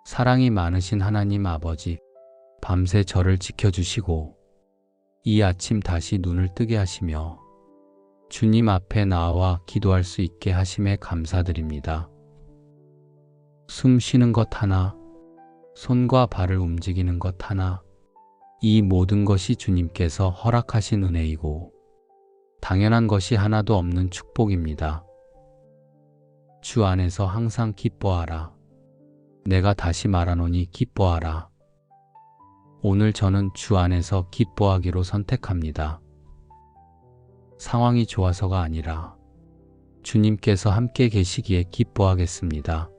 사랑이 많으신 하나님 아버지, 밤새 저를 지켜주시고 이 아침 다시 눈을 뜨게 하시며 주님 앞에 나와 기도할 수 있게 하심에 감사드립니다. 숨 쉬는 것 하나, 손과 발을 움직이는 것 하나, 이 모든 것이 주님께서 허락하신 은혜이고 당연한 것이 하나도 없는 축복입니다. 주 안에서 항상 기뻐하라. 내가 다시 말하노니 기뻐하라. 오늘 저는 주 안에서 기뻐하기로 선택합니다. 상황이 좋아서가 아니라 주님께서 함께 계시기에 기뻐하겠습니다.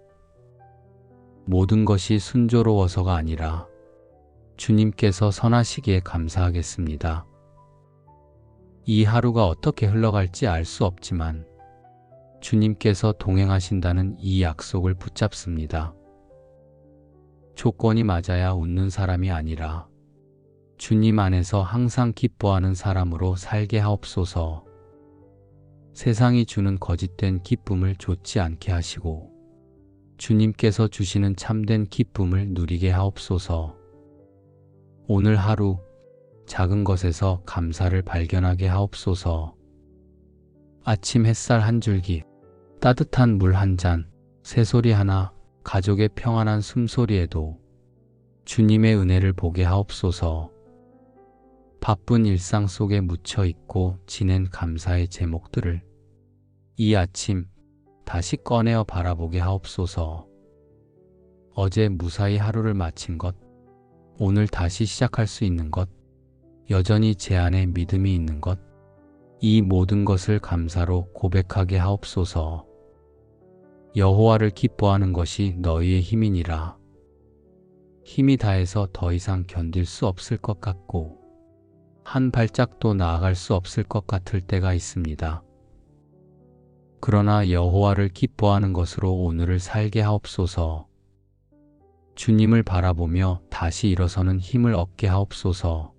모든 것이 순조로워서가 아니라 주님께서 선하시기에 감사하겠습니다. 이 하루가 어떻게 흘러갈지 알 수 없지만 주님께서 동행하신다는 이 약속을 붙잡습니다. 조건이 맞아야 웃는 사람이 아니라 주님 안에서 항상 기뻐하는 사람으로 살게 하옵소서. 세상이 주는 거짓된 기쁨을 좇지 않게 하시고 주님께서 주시는 참된 기쁨을 누리게 하옵소서. 오늘 하루 작은 것에서 감사를 발견하게 하옵소서. 아침 햇살 한 줄기, 따뜻한 물 한 잔, 새소리 하나, 가족의 평안한 숨소리에도 주님의 은혜를 보게 하옵소서. 바쁜 일상 속에 묻혀 있고 지낸 감사의 제목들을 이 아침 다시 꺼내어 바라보게 하옵소서. 어제 무사히 하루를 마친 것, 오늘 다시 시작할 수 있는 것, 여전히 제 안에 믿음이 있는 것, 이 모든 것을 감사로 고백하게 하옵소서. 여호와를 기뻐하는 것이 너희의 힘이니라. 힘이 다해서 더 이상 견딜 수 없을 것 같고 한 발짝도 나아갈 수 없을 것 같을 때가 있습니다. 그러나 여호와를 기뻐하는 것으로 오늘을 살게 하옵소서. 주님을 바라보며 다시 일어서는 힘을 얻게 하옵소서.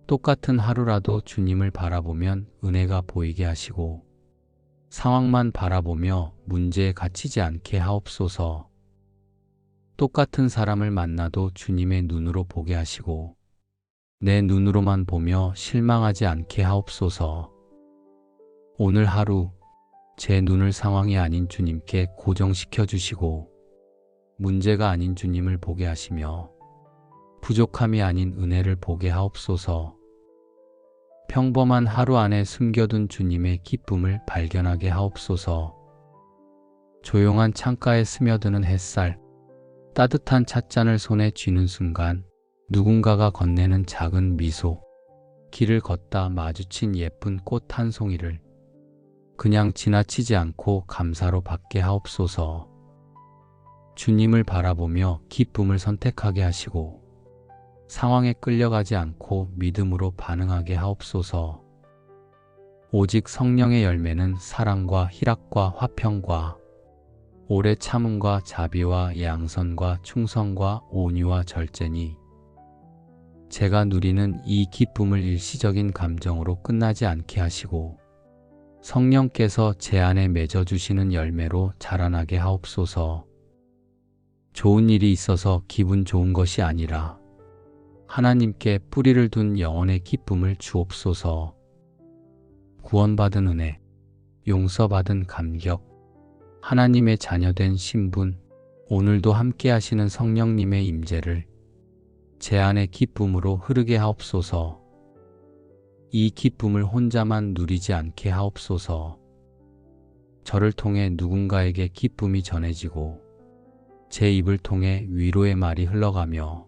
똑같은 하루라도 주님을 바라보면 은혜가 보이게 하시고 상황만 바라보며 문제에 갇히지 않게 하옵소서. 똑같은 사람을 만나도 주님의 눈으로 보게 하시고 내 눈으로만 보며 실망하지 않게 하옵소서. 오늘 하루 제 눈을 상황이 아닌 주님께 고정시켜 주시고 문제가 아닌 주님을 보게 하시며 부족함이 아닌 은혜를 보게 하옵소서. 평범한 하루 안에 숨겨둔 주님의 기쁨을 발견하게 하옵소서. 조용한 창가에 스며드는 햇살, 따뜻한 찻잔을 손에 쥐는 순간 누군가가 건네는 작은 미소, 길을 걷다 마주친 예쁜 꽃 한 송이를 그냥 지나치지 않고 감사로 받게 하옵소서. 주님을 바라보며 기쁨을 선택하게 하시고 상황에 끌려가지 않고 믿음으로 반응하게 하옵소서. 오직 성령의 열매는 사랑과 희락과 화평과 오래 참음과 자비와 양선과 충성과 온유와 절제니 제가 누리는 이 기쁨을 일시적인 감정으로 끝나지 않게 하시고 성령께서 제 안에 맺어주시는 열매로 자라나게 하옵소서. 좋은 일이 있어서 기분 좋은 것이 아니라 하나님께 뿌리를 둔 영혼의 기쁨을 주옵소서. 구원받은 은혜, 용서받은 감격, 하나님의 자녀된 신분, 오늘도 함께 하시는 성령님의 임재를 제 안의 기쁨으로 흐르게 하옵소서. 이 기쁨을 혼자만 누리지 않게 하옵소서. 저를 통해 누군가에게 기쁨이 전해지고 제 입을 통해 위로의 말이 흘러가며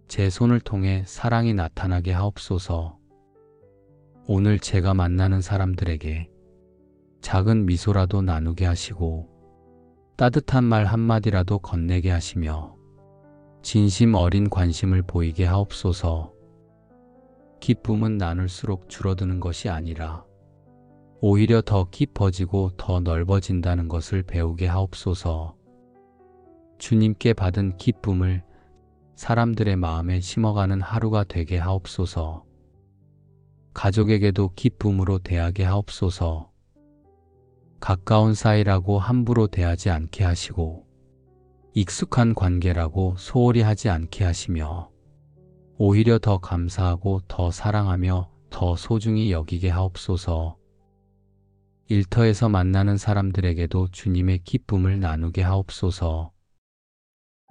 제 손을 통해 사랑이 나타나게 하옵소서. 오늘 제가 만나는 사람들에게 작은 미소라도 나누게 하시고 따뜻한 말 한마디라도 건네게 하시며 진심 어린 관심을 보이게 하옵소서. 기쁨은 나눌수록 줄어드는 것이 아니라 오히려 더 깊어지고 더 넓어진다는 것을 배우게 하옵소서. 주님께 받은 기쁨을 사람들의 마음에 심어가는 하루가 되게 하옵소서. 가족에게도 기쁨으로 대하게 하옵소서. 가까운 사이라고 함부로 대하지 않게 하시고 익숙한 관계라고 소홀히 하지 않게 하시며 오히려 더 감사하고 더 사랑하며 더 소중히 여기게 하옵소서. 일터에서 만나는 사람들에게도 주님의 기쁨을 나누게 하옵소서.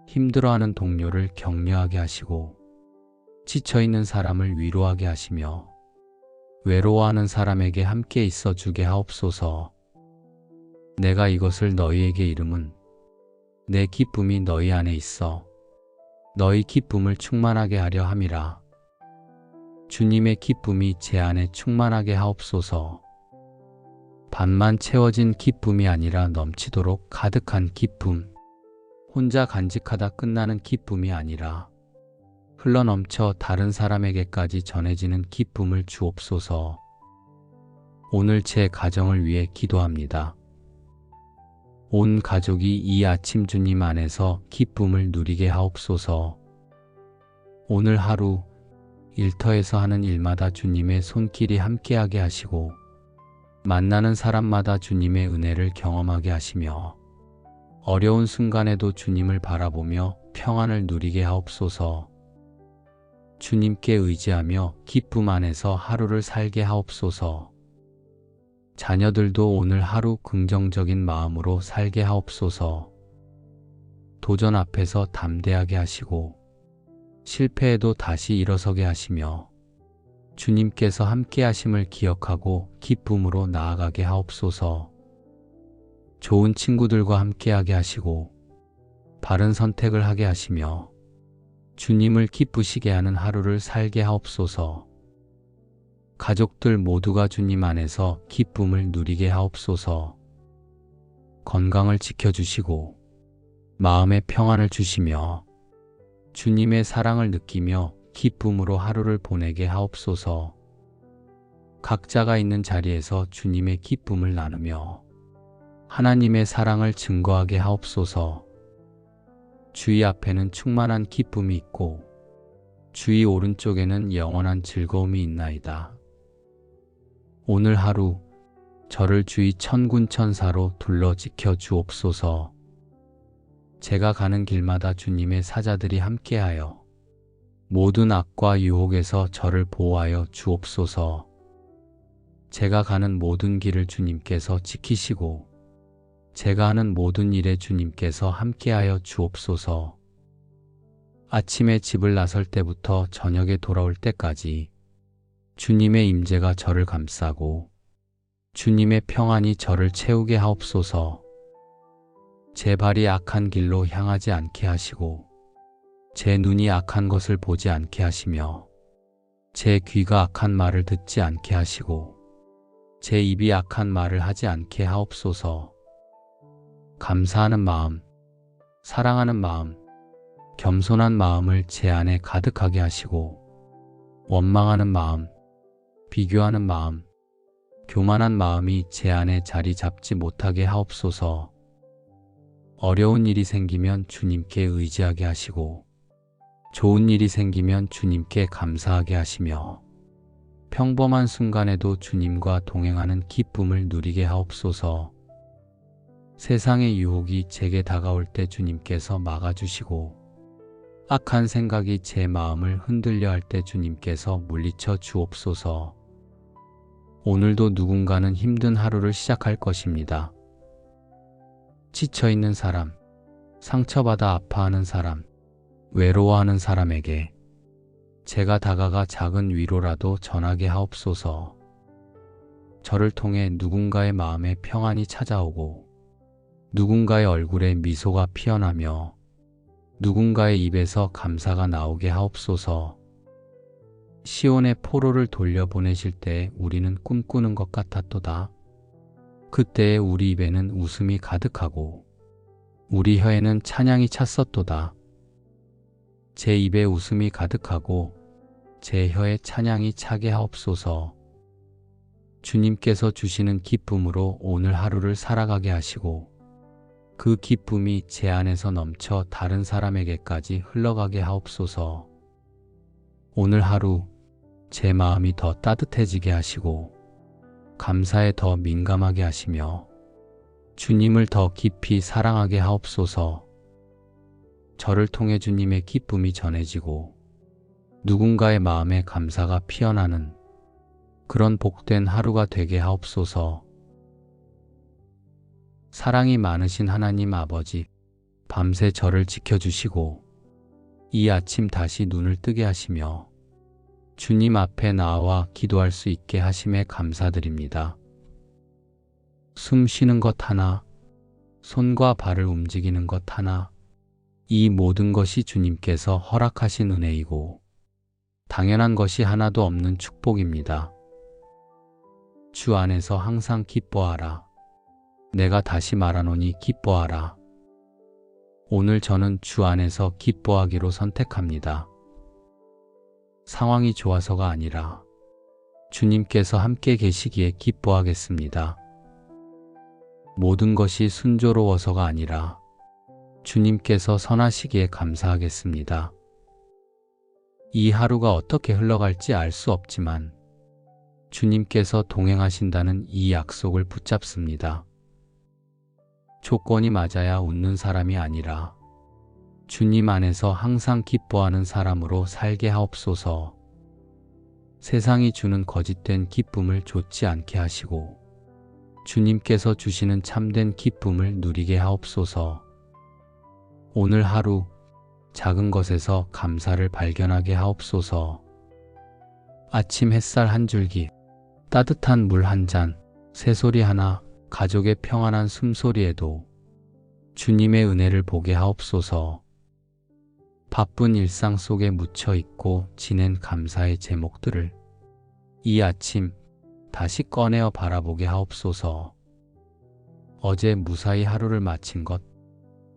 힘들어하는 동료를 격려하게 하시고 지쳐있는 사람을 위로하게 하시며 외로워하는 사람에게 함께 있어 주게 하옵소서. 내가 이것을 너희에게 이름은 내 기쁨이 너희 안에 있어 너희 기쁨을 충만하게 하려 함이라. 주님의 기쁨이 제 안에 충만하게 하옵소서. 반만 채워진 기쁨이 아니라 넘치도록 가득한 기쁨, 혼자 간직하다 끝나는 기쁨이 아니라 흘러넘쳐 다른 사람에게까지 전해지는 기쁨을 주옵소서. 오늘 제 가정을 위해 기도합니다. 온 가족이 이 아침 주님 안에서 기쁨을 누리게 하옵소서. 오늘 하루 일터에서 하는 일마다 주님의 손길이 함께하게 하시고 만나는 사람마다 주님의 은혜를 경험하게 하시며 어려운 순간에도 주님을 바라보며 평안을 누리게 하옵소서. 주님께 의지하며 기쁨 안에서 하루를 살게 하옵소서. 자녀들도 오늘 하루 긍정적인 마음으로 살게 하옵소서. 도전 앞에서 담대하게 하시고 실패에도 다시 일어서게 하시며 주님께서 함께 하심을 기억하고 기쁨으로 나아가게 하옵소서. 좋은 친구들과 함께하게 하시고 바른 선택을 하게 하시며 주님을 기쁘시게 하는 하루를 살게 하옵소서. 가족들 모두가 주님 안에서 기쁨을 누리게 하옵소서. 건강을 지켜주시고 마음의 평안을 주시며 주님의 사랑을 느끼며 기쁨으로 하루를 보내게 하옵소서. 각자가 있는 자리에서 주님의 기쁨을 나누며 하나님의 사랑을 증거하게 하옵소서. 주의 앞에는 충만한 기쁨이 있고 주의 오른쪽에는 영원한 즐거움이 있나이다. 오늘 하루 저를 주의 천군 천사로 둘러 지켜 주옵소서. 제가 가는 길마다 주님의 사자들이 함께하여 모든 악과 유혹에서 저를 보호하여 주옵소서. 제가 가는 모든 길을 주님께서 지키시고 제가 하는 모든 일에 주님께서 함께하여 주옵소서. 아침에 집을 나설 때부터 저녁에 돌아올 때까지 주님의 임재가 저를 감싸고 주님의 평안이 저를 채우게 하옵소서. 제 발이 악한 길로 향하지 않게 하시고 제 눈이 악한 것을 보지 않게 하시며 제 귀가 악한 말을 듣지 않게 하시고 제 입이 악한 말을 하지 않게 하옵소서. 감사하는 마음, 사랑하는 마음, 겸손한 마음을 제 안에 가득하게 하시고 원망하는 마음, 비교하는 마음, 교만한 마음이 제 안에 자리 잡지 못하게 하옵소서. 어려운 일이 생기면 주님께 의지하게 하시고 좋은 일이 생기면 주님께 감사하게 하시며 평범한 순간에도 주님과 동행하는 기쁨을 누리게 하옵소서. 세상의 유혹이 제게 다가올 때 주님께서 막아주시고 악한 생각이 제 마음을 흔들려 할 때 주님께서 물리쳐 주옵소서. 오늘도 누군가는 힘든 하루를 시작할 것입니다. 지쳐있는 사람, 상처받아 아파하는 사람, 외로워하는 사람에게 제가 다가가 작은 위로라도 전하게 하옵소서. 저를 통해 누군가의 마음에 평안이 찾아오고 누군가의 얼굴에 미소가 피어나며 누군가의 입에서 감사가 나오게 하옵소서. 시온의 포로를 돌려보내실 때 우리는 꿈꾸는 것 같았도다. 그때의 우리 입에는 웃음이 가득하고 우리 혀에는 찬양이 찼었도다. 제 입에 웃음이 가득하고 제 혀에 찬양이 차게 하옵소서. 주님께서 주시는 기쁨으로 오늘 하루를 살아가게 하시고 그 기쁨이 제 안에서 넘쳐 다른 사람에게까지 흘러가게 하옵소서. 오늘 하루 제 마음이 더 따뜻해지게 하시고 감사에 더 민감하게 하시며 주님을 더 깊이 사랑하게 하옵소서. 저를 통해 주님의 기쁨이 전해지고 누군가의 마음에 감사가 피어나는 그런 복된 하루가 되게 하옵소서. 사랑이 많으신 하나님 아버지, 밤새 저를 지켜주시고 이 아침 다시 눈을 뜨게 하시며 주님 앞에 나와 기도할 수 있게 하심에 감사드립니다. 숨 쉬는 것 하나, 손과 발을 움직이는 것 하나, 이 모든 것이 주님께서 허락하신 은혜이고 당연한 것이 하나도 없는 축복입니다. 주 안에서 항상 기뻐하라. 내가 다시 말하노니 기뻐하라. 오늘 저는 주 안에서 기뻐하기로 선택합니다. 상황이 좋아서가 아니라 주님께서 함께 계시기에 기뻐하겠습니다. 모든 것이 순조로워서가 아니라 주님께서 선하시기에 감사하겠습니다. 이 하루가 어떻게 흘러갈지 알 수 없지만 주님께서 동행하신다는 이 약속을 붙잡습니다. 조건이 맞아야 웃는 사람이 아니라 주님 안에서 항상 기뻐하는 사람으로 살게 하옵소서. 세상이 주는 거짓된 기쁨을 좇지 않게 하시고 주님께서 주시는 참된 기쁨을 누리게 하옵소서. 오늘 하루 작은 것에서 감사를 발견하게 하옵소서. 아침 햇살 한 줄기, 따뜻한 물 한 잔, 새소리 하나, 가족의 평안한 숨소리에도 주님의 은혜를 보게 하옵소서. 바쁜 일상 속에 묻혀 있고 지낸 감사의 제목들을 이 아침 다시 꺼내어 바라보게 하옵소서. 어제 무사히 하루를 마친 것,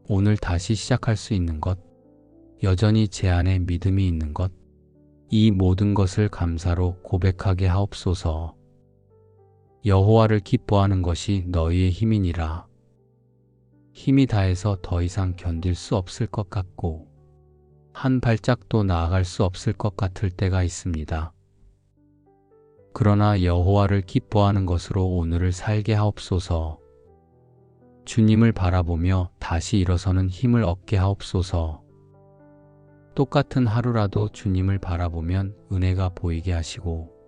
오늘 다시 시작할 수 있는 것, 여전히 제 안에 믿음이 있는 것, 이 모든 것을 감사로 고백하게 하옵소서. 여호와를 기뻐하는 것이 너희의 힘이니라. 힘이 다해서 더 이상 견딜 수 없을 것 같고 한 발짝도 나아갈 수 없을 것 같을 때가 있습니다. 그러나 여호와를 기뻐하는 것으로 오늘을 살게 하옵소서. 주님을 바라보며 다시 일어서는 힘을 얻게 하옵소서. 똑같은 하루라도 주님을 바라보면 은혜가 보이게 하시고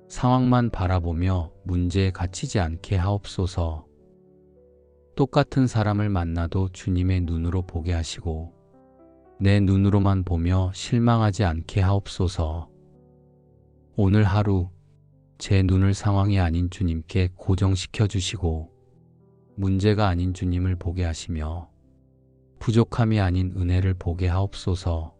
상황만 바라보며 문제에 갇히지 않게 하옵소서. 똑같은 사람을 만나도 주님의 눈으로 보게 하시고 내 눈으로만 보며 실망하지 않게 하옵소서. 오늘 하루 제 눈을 상황이 아닌 주님께 고정시켜 주시고 문제가 아닌 주님을 보게 하시며 부족함이 아닌 은혜를 보게 하옵소서.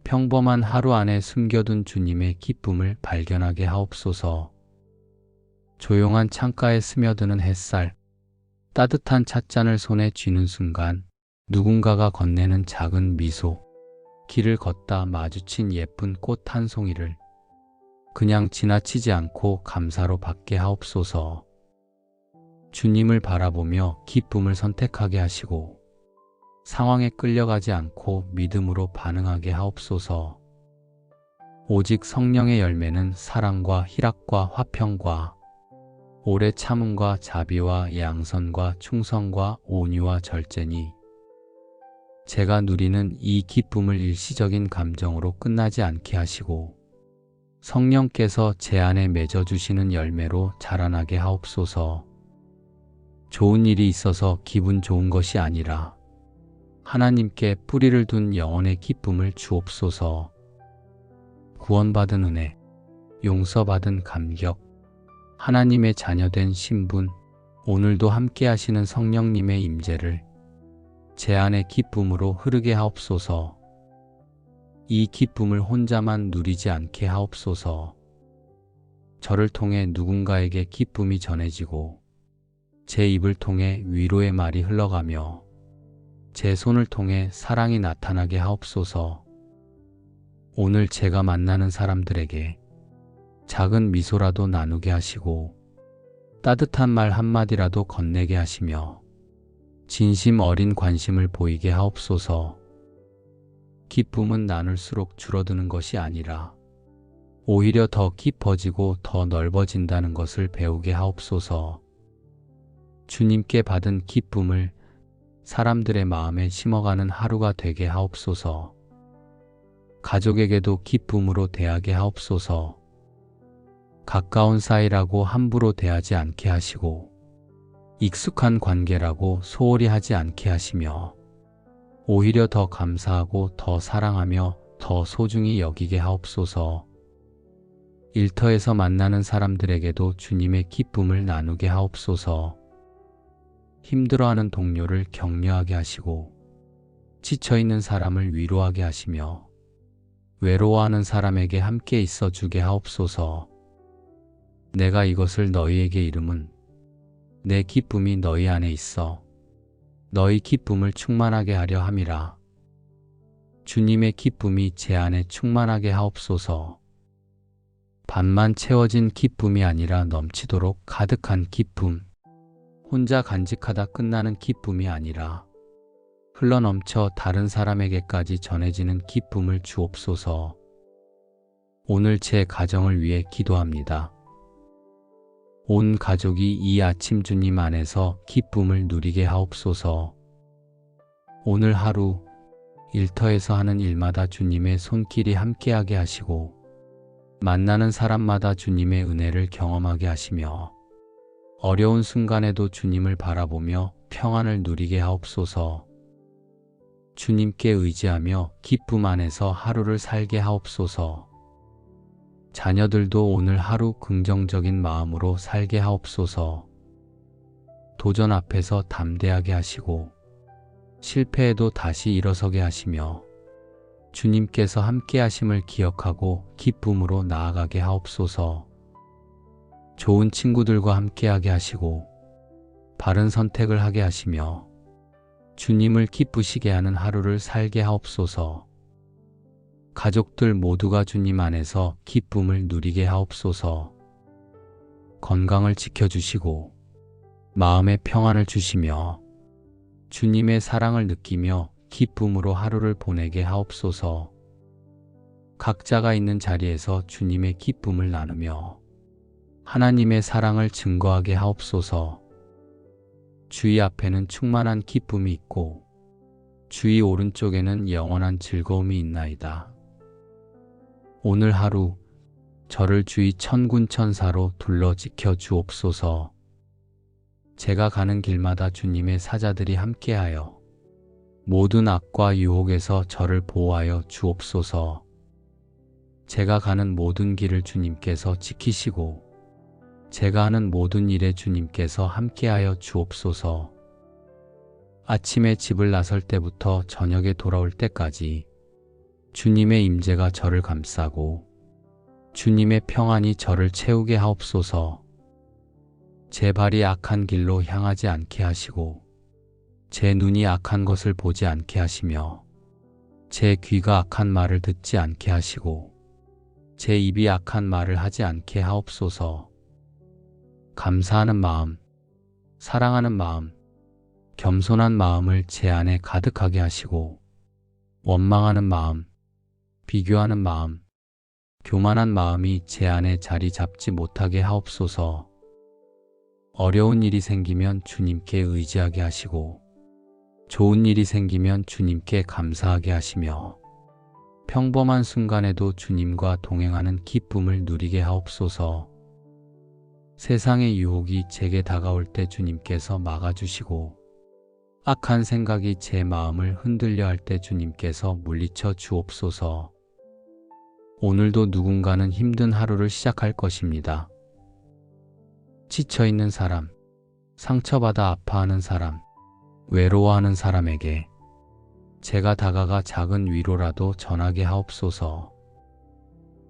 평범한 하루 안에 숨겨둔 주님의 기쁨을 발견하게 하옵소서. 조용한 창가에 스며드는 햇살, 따뜻한 찻잔을 손에 쥐는 순간 누군가가 건네는 작은 미소, 길을 걷다 마주친 예쁜 꽃 한 송이를 그냥 지나치지 않고 감사로 받게 하옵소서. 주님을 바라보며 기쁨을 선택하게 하시고 상황에 끌려가지 않고 믿음으로 반응하게 하옵소서. 오직 성령의 열매는 사랑과 희락과 화평과 오래 참음과 자비와 양선과 충성과 온유와 절제니 제가 누리는 이 기쁨을 일시적인 감정으로 끝나지 않게 하시고 성령께서 제 안에 맺어주시는 열매로 자라나게 하옵소서. 좋은 일이 있어서 기분 좋은 것이 아니라 하나님께 뿌리를 둔 영혼의 기쁨을 주옵소서. 구원받은 은혜, 용서받은 감격, 하나님의 자녀된 신분, 오늘도 함께 하시는 성령님의 임재를 제 안의 기쁨으로 흐르게 하옵소서. 이 기쁨을 혼자만 누리지 않게 하옵소서. 저를 통해 누군가에게 기쁨이 전해지고 제 입을 통해 위로의 말이 흘러가며 제 손을 통해 사랑이 나타나게 하옵소서. 오늘 제가 만나는 사람들에게 작은 미소라도 나누게 하시고 따뜻한 말 한마디라도 건네게 하시며 진심 어린 관심을 보이게 하옵소서. 기쁨은 나눌수록 줄어드는 것이 아니라 오히려 더 깊어지고 더 넓어진다는 것을 배우게 하옵소서. 주님께 받은 기쁨을 사람들의 마음에 심어가는 하루가 되게 하옵소서. 가족에게도 기쁨으로 대하게 하옵소서. 가까운 사이라고 함부로 대하지 않게 하시고 익숙한 관계라고 소홀히 하지 않게 하시며 오히려 더 감사하고 더 사랑하며 더 소중히 여기게 하옵소서. 일터에서 만나는 사람들에게도 주님의 기쁨을 나누게 하옵소서. 힘들어하는 동료를 격려하게 하시고 지쳐있는 사람을 위로하게 하시며 외로워하는 사람에게 함께 있어 주게 하옵소서. 내가 이것을 너희에게 이름은 내 기쁨이 너희 안에 있어 너희 기쁨을 충만하게 하려 함이라. 주님의 기쁨이 제 안에 충만하게 하옵소서. 반만 채워진 기쁨이 아니라 넘치도록 가득한 기쁨, 혼자 간직하다 끝나는 기쁨이 아니라 흘러넘쳐 다른 사람에게까지 전해지는 기쁨을 주옵소서. 오늘 제 가정을 위해 기도합니다. 온 가족이 이 아침 주님 안에서 기쁨을 누리게 하옵소서. 오늘 하루 일터에서 하는 일마다 주님의 손길이 함께하게 하시고 만나는 사람마다 주님의 은혜를 경험하게 하시며 어려운 순간에도 주님을 바라보며 평안을 누리게 하옵소서. 주님께 의지하며 기쁨 안에서 하루를 살게 하옵소서. 자녀들도 오늘 하루 긍정적인 마음으로 살게 하옵소서. 도전 앞에서 담대하게 하시고 실패에도 다시 일어서게 하시며 주님께서 함께 하심을 기억하고 기쁨으로 나아가게 하옵소서. 좋은 친구들과 함께하게 하시고 바른 선택을 하게 하시며 주님을 기쁘시게 하는 하루를 살게 하옵소서. 가족들 모두가 주님 안에서 기쁨을 누리게 하옵소서. 건강을 지켜주시고 마음의 평안을 주시며 주님의 사랑을 느끼며 기쁨으로 하루를 보내게 하옵소서. 각자가 있는 자리에서 주님의 기쁨을 나누며 하나님의 사랑을 증거하게 하옵소서. 주의 앞에는 충만한 기쁨이 있고 주의 오른쪽에는 영원한 즐거움이 있나이다. 오늘 하루 저를 주의 천군 천사로 둘러 지켜 주옵소서. 제가 가는 길마다 주님의 사자들이 함께하여 모든 악과 유혹에서 저를 보호하여 주옵소서. 제가 가는 모든 길을 주님께서 지키시고 제가 하는 모든 일에 주님께서 함께하여 주옵소서. 아침에 집을 나설 때부터 저녁에 돌아올 때까지 주님의 임재가 저를 감싸고 주님의 평안이 저를 채우게 하옵소서. 제 발이 악한 길로 향하지 않게 하시고 제 눈이 악한 것을 보지 않게 하시며 제 귀가 악한 말을 듣지 않게 하시고 제 입이 악한 말을 하지 않게 하옵소서. 감사하는 마음, 사랑하는 마음, 겸손한 마음을 제 안에 가득하게 하시고 원망하는 마음, 비교하는 마음, 교만한 마음이 제 안에 자리 잡지 못하게 하옵소서. 어려운 일이 생기면 주님께 의지하게 하시고 좋은 일이 생기면 주님께 감사하게 하시며 평범한 순간에도 주님과 동행하는 기쁨을 누리게 하옵소서. 세상의 유혹이 제게 다가올 때 주님께서 막아주시고 악한 생각이 제 마음을 흔들려 할 때 주님께서 물리쳐 주옵소서. 오늘도 누군가는 힘든 하루를 시작할 것입니다. 지쳐있는 사람, 상처받아 아파하는 사람, 외로워하는 사람에게 제가 다가가 작은 위로라도 전하게 하옵소서.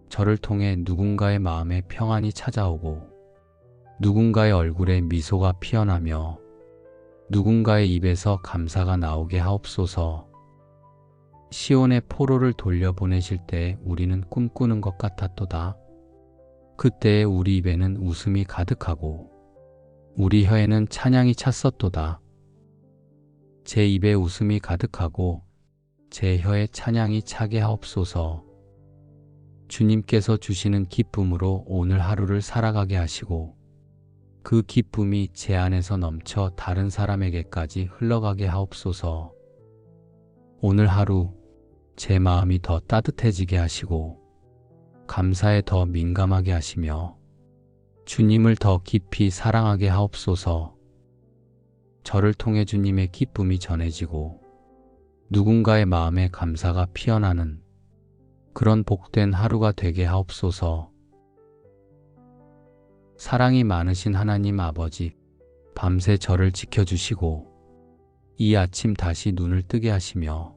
저를 통해 누군가의 마음에 평안이 찾아오고 누군가의 얼굴에 미소가 피어나며 누군가의 입에서 감사가 나오게 하옵소서. 시온의 포로를 돌려보내실 때 우리는 꿈꾸는 것 같았도다. 그때의 우리 입에는 웃음이 가득하고 우리 혀에는 찬양이 찼었도다. 제 입에 웃음이 가득하고 제 혀에 찬양이 차게 하옵소서. 주님께서 주시는 기쁨으로 오늘 하루를 살아가게 하시고 그 기쁨이 제 안에서 넘쳐 다른 사람에게까지 흘러가게 하옵소서. 오늘 하루 제 마음이 더 따뜻해지게 하시고 감사에 더 민감하게 하시며 주님을 더 깊이 사랑하게 하옵소서. 저를 통해 주님의 기쁨이 전해지고 누군가의 마음에 감사가 피어나는 그런 복된 하루가 되게 하옵소서. 사랑이 많으신 하나님 아버지, 밤새 저를 지켜주시고 이 아침 다시 눈을 뜨게 하시며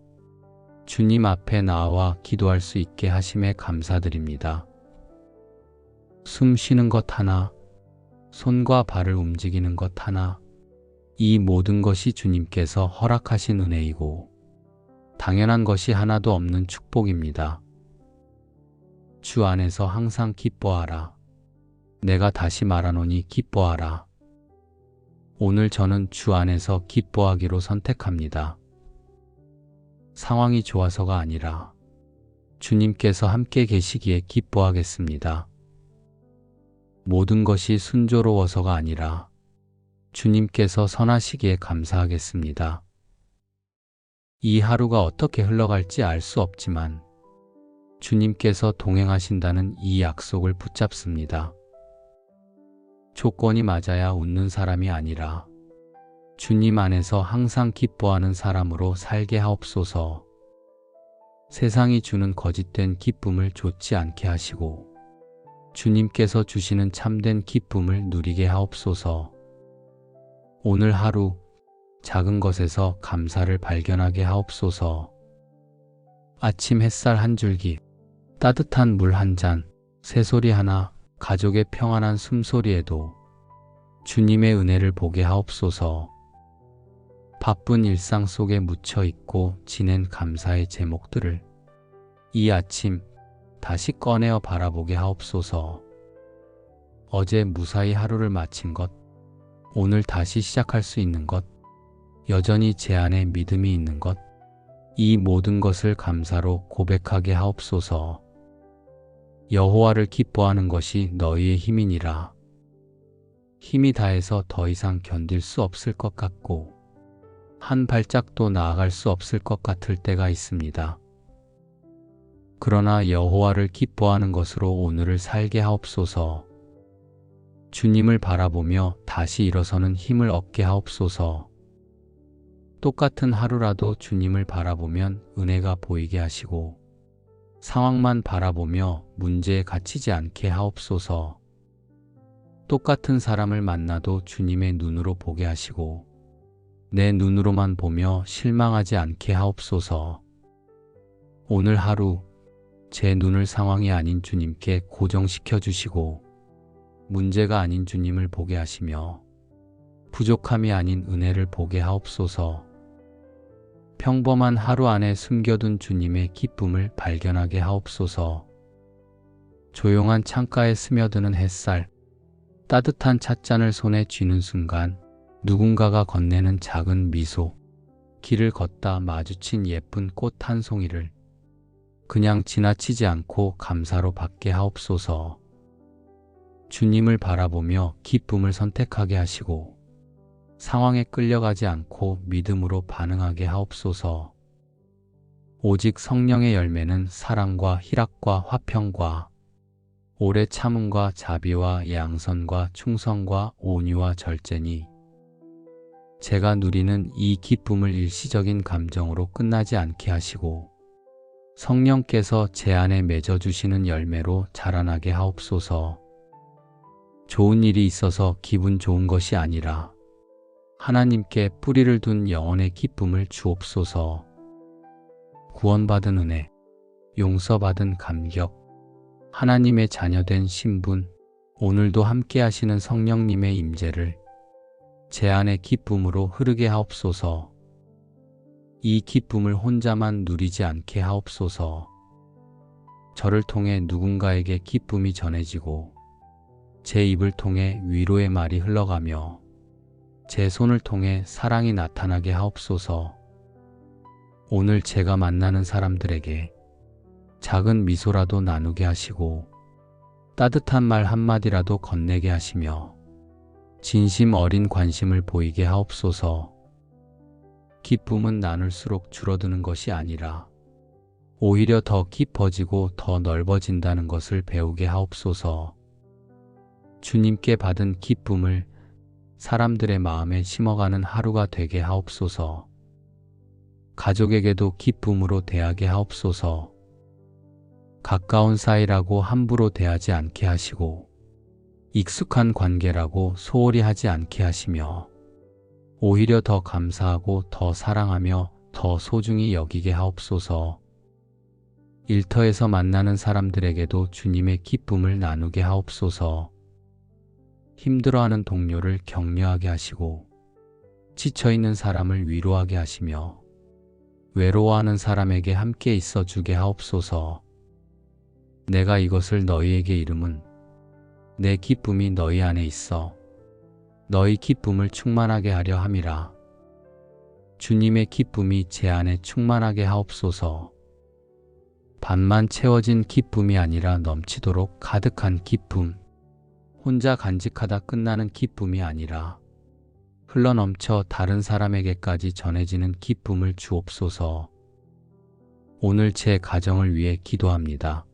주님 앞에 나와 기도할 수 있게 하심에 감사드립니다. 숨 쉬는 것 하나, 손과 발을 움직이는 것 하나, 이 모든 것이 주님께서 허락하신 은혜이고 당연한 것이 하나도 없는 축복입니다. 주 안에서 항상 기뻐하라. 내가 다시 말하노니 기뻐하라. 오늘 저는 주 안에서 기뻐하기로 선택합니다. 상황이 좋아서가 아니라 주님께서 함께 계시기에 기뻐하겠습니다. 모든 것이 순조로워서가 아니라 주님께서 선하시기에 감사하겠습니다. 이 하루가 어떻게 흘러갈지 알 수 없지만 주님께서 동행하신다는 이 약속을 붙잡습니다. 조건이 맞아야 웃는 사람이 아니라 주님 안에서 항상 기뻐하는 사람으로 살게 하옵소서. 세상이 주는 거짓된 기쁨을 좇지 않게 하시고 주님께서 주시는 참된 기쁨을 누리게 하옵소서. 오늘 하루 작은 것에서 감사를 발견하게 하옵소서. 아침 햇살 한 줄기, 따뜻한 물 한 잔, 새소리 하나, 가족의 평안한 숨소리에도 주님의 은혜를 보게 하옵소서. 바쁜 일상 속에 묻혀 있고 지낸 감사의 제목들을 이 아침 다시 꺼내어 바라보게 하옵소서. 어제 무사히 하루를 마친 것, 오늘 다시 시작할 수 있는 것, 여전히 제 안에 믿음이 있는 것, 이 모든 것을 감사로 고백하게 하옵소서. 여호와를 기뻐하는 것이 너희의 힘이니라. 힘이 다해서 더 이상 견딜 수 없을 것 같고 한 발짝도 나아갈 수 없을 것 같을 때가 있습니다. 그러나 여호와를 기뻐하는 것으로 오늘을 살게 하옵소서. 주님을 바라보며 다시 일어서는 힘을 얻게 하옵소서. 똑같은 하루라도 주님을 바라보면 은혜가 보이게 하시고 상황만 바라보며 문제에 갇히지 않게 하옵소서. 똑같은 사람을 만나도 주님의 눈으로 보게 하시고 내 눈으로만 보며 실망하지 않게 하옵소서. 오늘 하루 제 눈을 상황이 아닌 주님께 고정시켜 주시고 문제가 아닌 주님을 보게 하시며 부족함이 아닌 은혜를 보게 하옵소서. 평범한 하루 안에 숨겨둔 주님의 기쁨을 발견하게 하옵소서. 조용한 창가에 스며드는 햇살, 따뜻한 찻잔을 손에 쥐는 순간 누군가가 건네는 작은 미소, 길을 걷다 마주친 예쁜 꽃 한 송이를 그냥 지나치지 않고 감사로 받게 하옵소서. 주님을 바라보며 기쁨을 선택하게 하시고 상황에 끌려가지 않고 믿음으로 반응하게 하옵소서. 오직 성령의 열매는 사랑과 희락과 화평과 오래 참음과 자비와 양선과 충성과 온유와 절제니 제가 누리는 이 기쁨을 일시적인 감정으로 끝나지 않게 하시고 성령께서 제 안에 맺어주시는 열매로 자라나게 하옵소서. 좋은 일이 있어서 기분 좋은 것이 아니라 하나님께 뿌리를 둔 영혼의 기쁨을 주옵소서. 구원받은 은혜, 용서받은 감격, 하나님의 자녀된 신분, 오늘도 함께 하시는 성령님의 임재를 제 안의 기쁨으로 흐르게 하옵소서. 이 기쁨을 혼자만 누리지 않게 하옵소서. 저를 통해 누군가에게 기쁨이 전해지고 제 입을 통해 위로의 말이 흘러가며 제 손을 통해 사랑이 나타나게 하옵소서. 오늘 제가 만나는 사람들에게 작은 미소라도 나누게 하시고 따뜻한 말 한마디라도 건네게 하시며 진심 어린 관심을 보이게 하옵소서. 기쁨은 나눌수록 줄어드는 것이 아니라 오히려 더 깊어지고 더 넓어진다는 것을 배우게 하옵소서. 주님께 받은 기쁨을 사람들의 마음에 심어가는 하루가 되게 하옵소서. 가족에게도 기쁨으로 대하게 하옵소서. 가까운 사이라고 함부로 대하지 않게 하시고 익숙한 관계라고 소홀히 하지 않게 하시며 오히려 더 감사하고 더 사랑하며 더 소중히 여기게 하옵소서. 일터에서 만나는 사람들에게도 주님의 기쁨을 나누게 하옵소서. 힘들어하는 동료를 격려하게 하시고 지쳐있는 사람을 위로하게 하시며 외로워하는 사람에게 함께 있어 주게 하옵소서. 내가 이것을 너희에게 이름은 내 기쁨이 너희 안에 있어 너희 기쁨을 충만하게 하려 함이라. 주님의 기쁨이 제 안에 충만하게 하옵소서. 반만 채워진 기쁨이 아니라 넘치도록 가득한 기쁨, 혼자 간직하다 끝나는 기쁨이 아니라 흘러넘쳐 다른 사람에게까지 전해지는 기쁨을 주옵소서. 오늘 제 가정을 위해 기도합니다.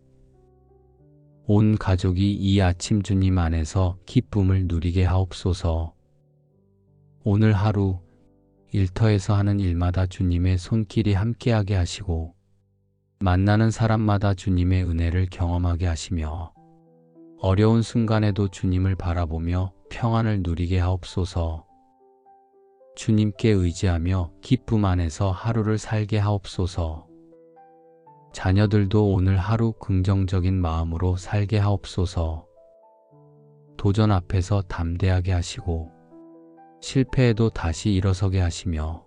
온 가족이 이 아침 주님 안에서 기쁨을 누리게 하옵소서. 오늘 하루 일터에서 하는 일마다 주님의 손길이 함께하게 하시고 만나는 사람마다 주님의 은혜를 경험하게 하시며 어려운 순간에도 주님을 바라보며 평안을 누리게 하옵소서. 주님께 의지하며 기쁨 안에서 하루를 살게 하옵소서. 자녀들도 오늘 하루 긍정적인 마음으로 살게 하옵소서. 도전 앞에서 담대하게 하시고 실패에도 다시 일어서게 하시며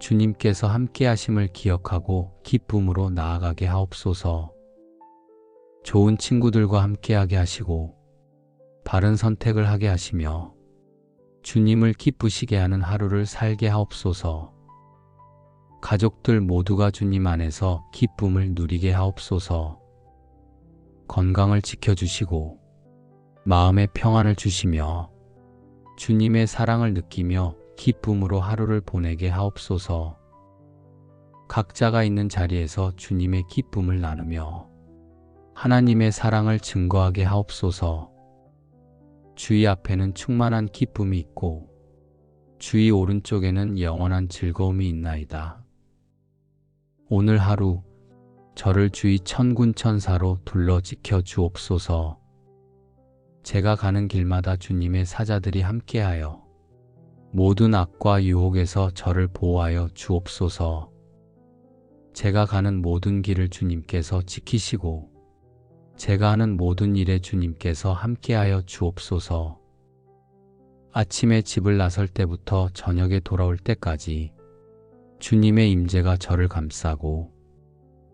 주님께서 함께 하심을 기억하고 기쁨으로 나아가게 하옵소서. 좋은 친구들과 함께하게 하시고 바른 선택을 하게 하시며 주님을 기쁘시게 하는 하루를 살게 하옵소서. 가족들 모두가 주님 안에서 기쁨을 누리게 하옵소서. 건강을 지켜주시고 마음의 평안을 주시며 주님의 사랑을 느끼며 기쁨으로 하루를 보내게 하옵소서. 각자가 있는 자리에서 주님의 기쁨을 나누며 하나님의 사랑을 증거하게 하옵소서. 주의 앞에는 충만한 기쁨이 있고 주의 오른쪽에는 영원한 즐거움이 있나이다. 오늘 하루 저를 주의 천군 천사로 둘러 지켜 주옵소서. 제가 가는 길마다 주님의 사자들이 함께하여 모든 악과 유혹에서 저를 보호하여 주옵소서. 제가 가는 모든 길을 주님께서 지키시고 제가 하는 모든 일에 주님께서 함께하여 주옵소서. 아침에 집을 나설 때부터 저녁에 돌아올 때까지 주님의 임재가 저를 감싸고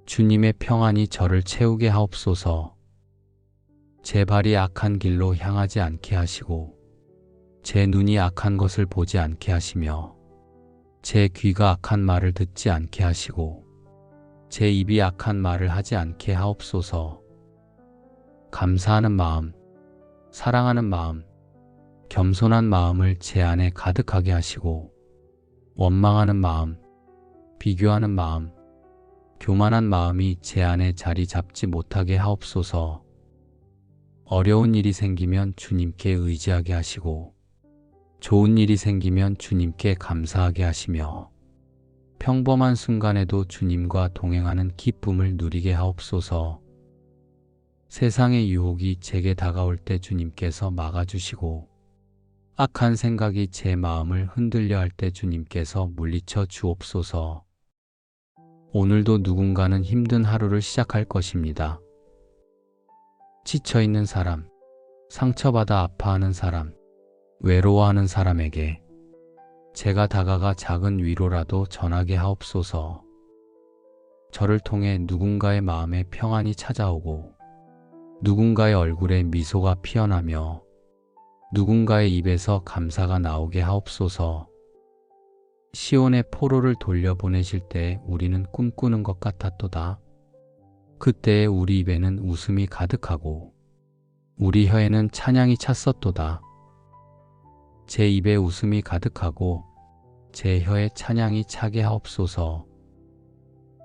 주님의 평안이 저를 채우게 하옵소서. 제 발이 악한 길로 향하지 않게 하시고 제 눈이 악한 것을 보지 않게 하시며 제 귀가 악한 말을 듣지 않게 하시고 제 입이 악한 말을 하지 않게 하옵소서. 감사하는 마음, 사랑하는 마음, 겸손한 마음을 제 안에 가득하게 하시고 원망하는 마음, 비교하는 마음, 교만한 마음이 제 안에 자리 잡지 못하게 하옵소서. 어려운 일이 생기면 주님께 의지하게 하시고 좋은 일이 생기면 주님께 감사하게 하시며 평범한 순간에도 주님과 동행하는 기쁨을 누리게 하옵소서. 세상의 유혹이 제게 다가올 때 주님께서 막아주시고 악한 생각이 제 마음을 흔들려 할 때 주님께서 물리쳐 주옵소서. 오늘도 누군가는 힘든 하루를 시작할 것입니다. 지쳐있는 사람, 상처받아 아파하는 사람, 외로워하는 사람에게 제가 다가가 작은 위로라도 전하게 하옵소서. 저를 통해 누군가의 마음에 평안이 찾아오고 누군가의 얼굴에 미소가 피어나며 누군가의 입에서 감사가 나오게 하옵소서. 시온의 포로를 돌려보내실 때 우리는 꿈꾸는 것 같았도다. 그때의 우리 입에는 웃음이 가득하고 우리 혀에는 찬양이 찼었도다. 제 입에 웃음이 가득하고 제 혀에 찬양이 차게 하옵소서.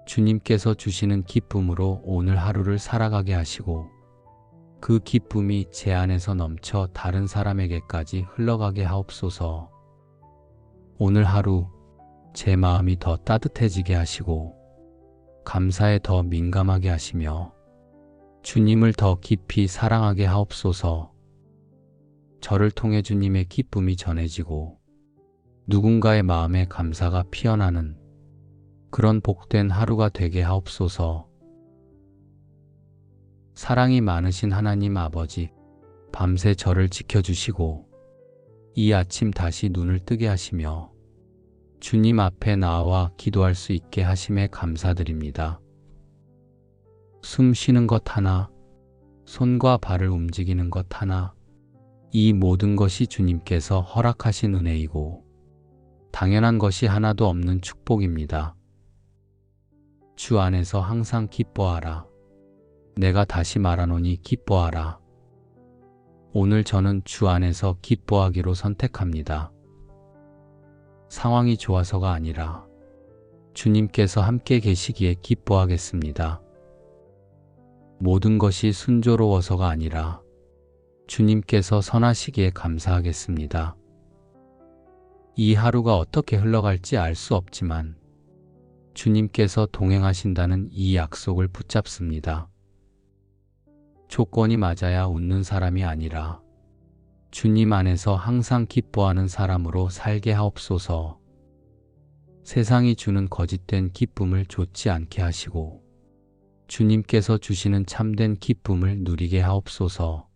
주님께서 주시는 기쁨으로 오늘 하루를 살아가게 하시고 그 기쁨이 제 안에서 넘쳐 다른 사람에게까지 흘러가게 하옵소서. 오늘 하루 제 마음이 더 따뜻해지게 하시고 감사에 더 민감하게 하시며 주님을 더 깊이 사랑하게 하옵소서. 저를 통해 주님의 기쁨이 전해지고 누군가의 마음에 감사가 피어나는 그런 복된 하루가 되게 하옵소서. 사랑이 많으신 하나님 아버지, 밤새 저를 지켜주시고 이 아침 다시 눈을 뜨게 하시며 주님 앞에 나와 기도할 수 있게 하심에 감사드립니다. 숨 쉬는 것 하나, 손과 발을 움직이는 것 하나, 이 모든 것이 주님께서 허락하신 은혜이고 당연한 것이 하나도 없는 축복입니다. 주 안에서 항상 기뻐하라. 내가 다시 말하노니 기뻐하라. 오늘 저는 주 안에서 기뻐하기로 선택합니다. 상황이 좋아서가 아니라 주님께서 함께 계시기에 기뻐하겠습니다. 모든 것이 순조로워서가 아니라 주님께서 선하시기에 감사하겠습니다. 이 하루가 어떻게 흘러갈지 알 수 없지만 주님께서 동행하신다는 이 약속을 붙잡습니다. 조건이 맞아야 웃는 사람이 아니라 주님 안에서 항상 기뻐하는 사람으로 살게 하옵소서. 세상이 주는 거짓된 기쁨을 좇지 않게 하시고 주님께서 주시는 참된 기쁨을 누리게 하옵소서.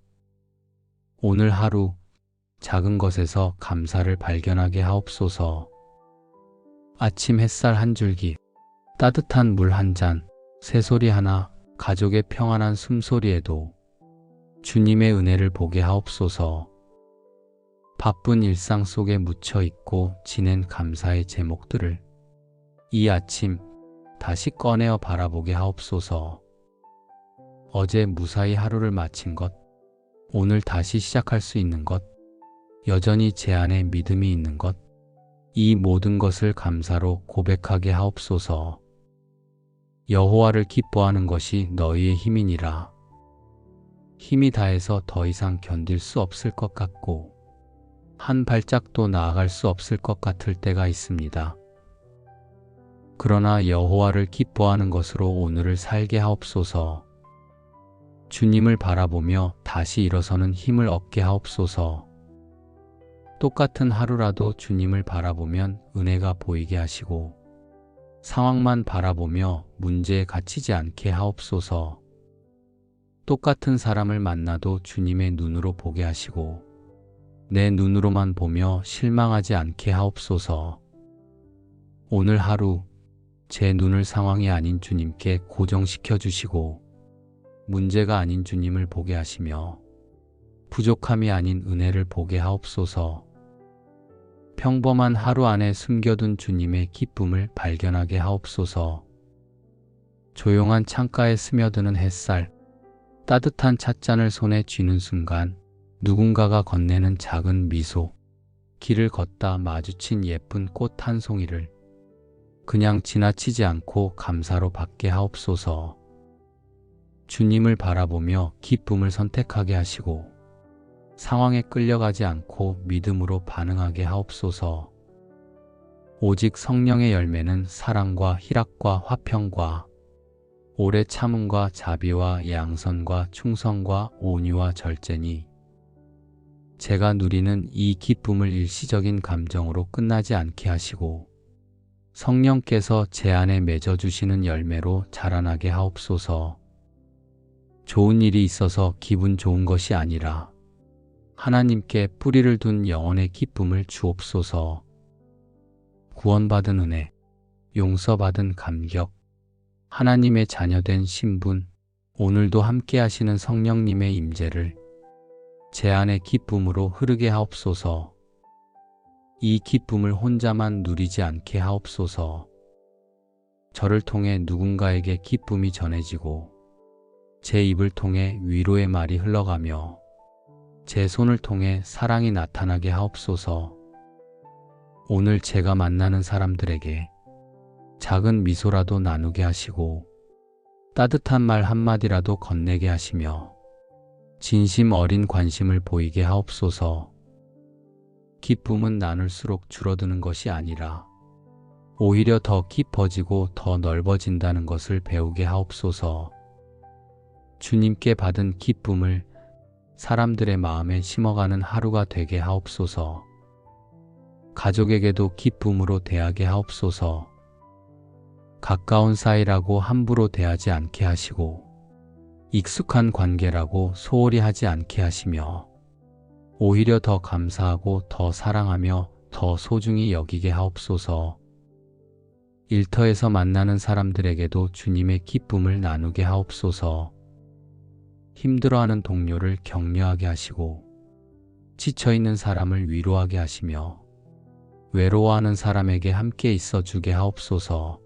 오늘 하루 작은 것에서 감사를 발견하게 하옵소서. 아침 햇살 한 줄기, 따뜻한 물 한 잔, 새소리 하나, 가족의 평안한 숨소리에도 주님의 은혜를 보게 하옵소서. 바쁜 일상 속에 묻혀 있고 지낸 감사의 제목들을 이 아침 다시 꺼내어 바라보게 하옵소서. 어제 무사히 하루를 마친 것, 오늘 다시 시작할 수 있는 것, 여전히 제 안에 믿음이 있는 것, 이 모든 것을 감사로 고백하게 하옵소서. 여호와를 기뻐하는 것이 너희의 힘이니라. 힘이 다해서 더 이상 견딜 수 없을 것 같고 한 발짝도 나아갈 수 없을 것 같을 때가 있습니다. 그러나 여호와를 기뻐하는 것으로 오늘을 살게 하옵소서. 주님을 바라보며 다시 일어서는 힘을 얻게 하옵소서. 똑같은 하루라도 주님을 바라보면 은혜가 보이게 하시고 상황만 바라보며 문제에 갇히지 않게 하옵소서. 똑같은 사람을 만나도 주님의 눈으로 보게 하시고 내 눈으로만 보며 실망하지 않게 하옵소서. 오늘 하루 제 눈을 상황이 아닌 주님께 고정시켜 주시고 문제가 아닌 주님을 보게 하시며 부족함이 아닌 은혜를 보게 하옵소서. 평범한 하루 안에 숨겨둔 주님의 기쁨을 발견하게 하옵소서. 조용한 창가에 스며드는 햇살, 따뜻한 찻잔을 손에 쥐는 순간 누군가가 건네는 작은 미소, 길을 걷다 마주친 예쁜 꽃 한 송이를 그냥 지나치지 않고 감사로 받게 하옵소서. 주님을 바라보며 기쁨을 선택하게 하시고 상황에 끌려가지 않고 믿음으로 반응하게 하옵소서. 오직 성령의 열매는 사랑과 희락과 화평과 오래 참음과 자비와 양선과 충성과 온유와 절제니 제가 누리는 이 기쁨을 일시적인 감정으로 끝나지 않게 하시고 성령께서 제 안에 맺어주시는 열매로 자라나게 하옵소서. 좋은 일이 있어서 기분 좋은 것이 아니라 하나님께 뿌리를 둔 영혼의 기쁨을 주옵소서. 구원받은 은혜, 용서받은 감격, 하나님의 자녀된 신분, 오늘도 함께 하시는 성령님의 임재를 제 안의 기쁨으로 흐르게 하옵소서. 이 기쁨을 혼자만 누리지 않게 하옵소서. 저를 통해 누군가에게 기쁨이 전해지고 제 입을 통해 위로의 말이 흘러가며 제 손을 통해 사랑이 나타나게 하옵소서. 오늘 제가 만나는 사람들에게 작은 미소라도 나누게 하시고 따뜻한 말 한마디라도 건네게 하시며 진심 어린 관심을 보이게 하옵소서. 기쁨은 나눌수록 줄어드는 것이 아니라 오히려 더 깊어지고 더 넓어진다는 것을 배우게 하옵소서. 주님께 받은 기쁨을 사람들의 마음에 심어가는 하루가 되게 하옵소서. 가족에게도 기쁨으로 대하게 하옵소서. 가까운 사이라고 함부로 대하지 않게 하시고 익숙한 관계라고 소홀히 하지 않게 하시며 오히려 더 감사하고 더 사랑하며 더 소중히 여기게 하옵소서. 일터에서 만나는 사람들에게도 주님의 기쁨을 나누게 하옵소서. 힘들어하는 동료를 격려하게 하시고 지쳐있는 사람을 위로하게 하시며 외로워하는 사람에게 함께 있어 주게 하옵소서.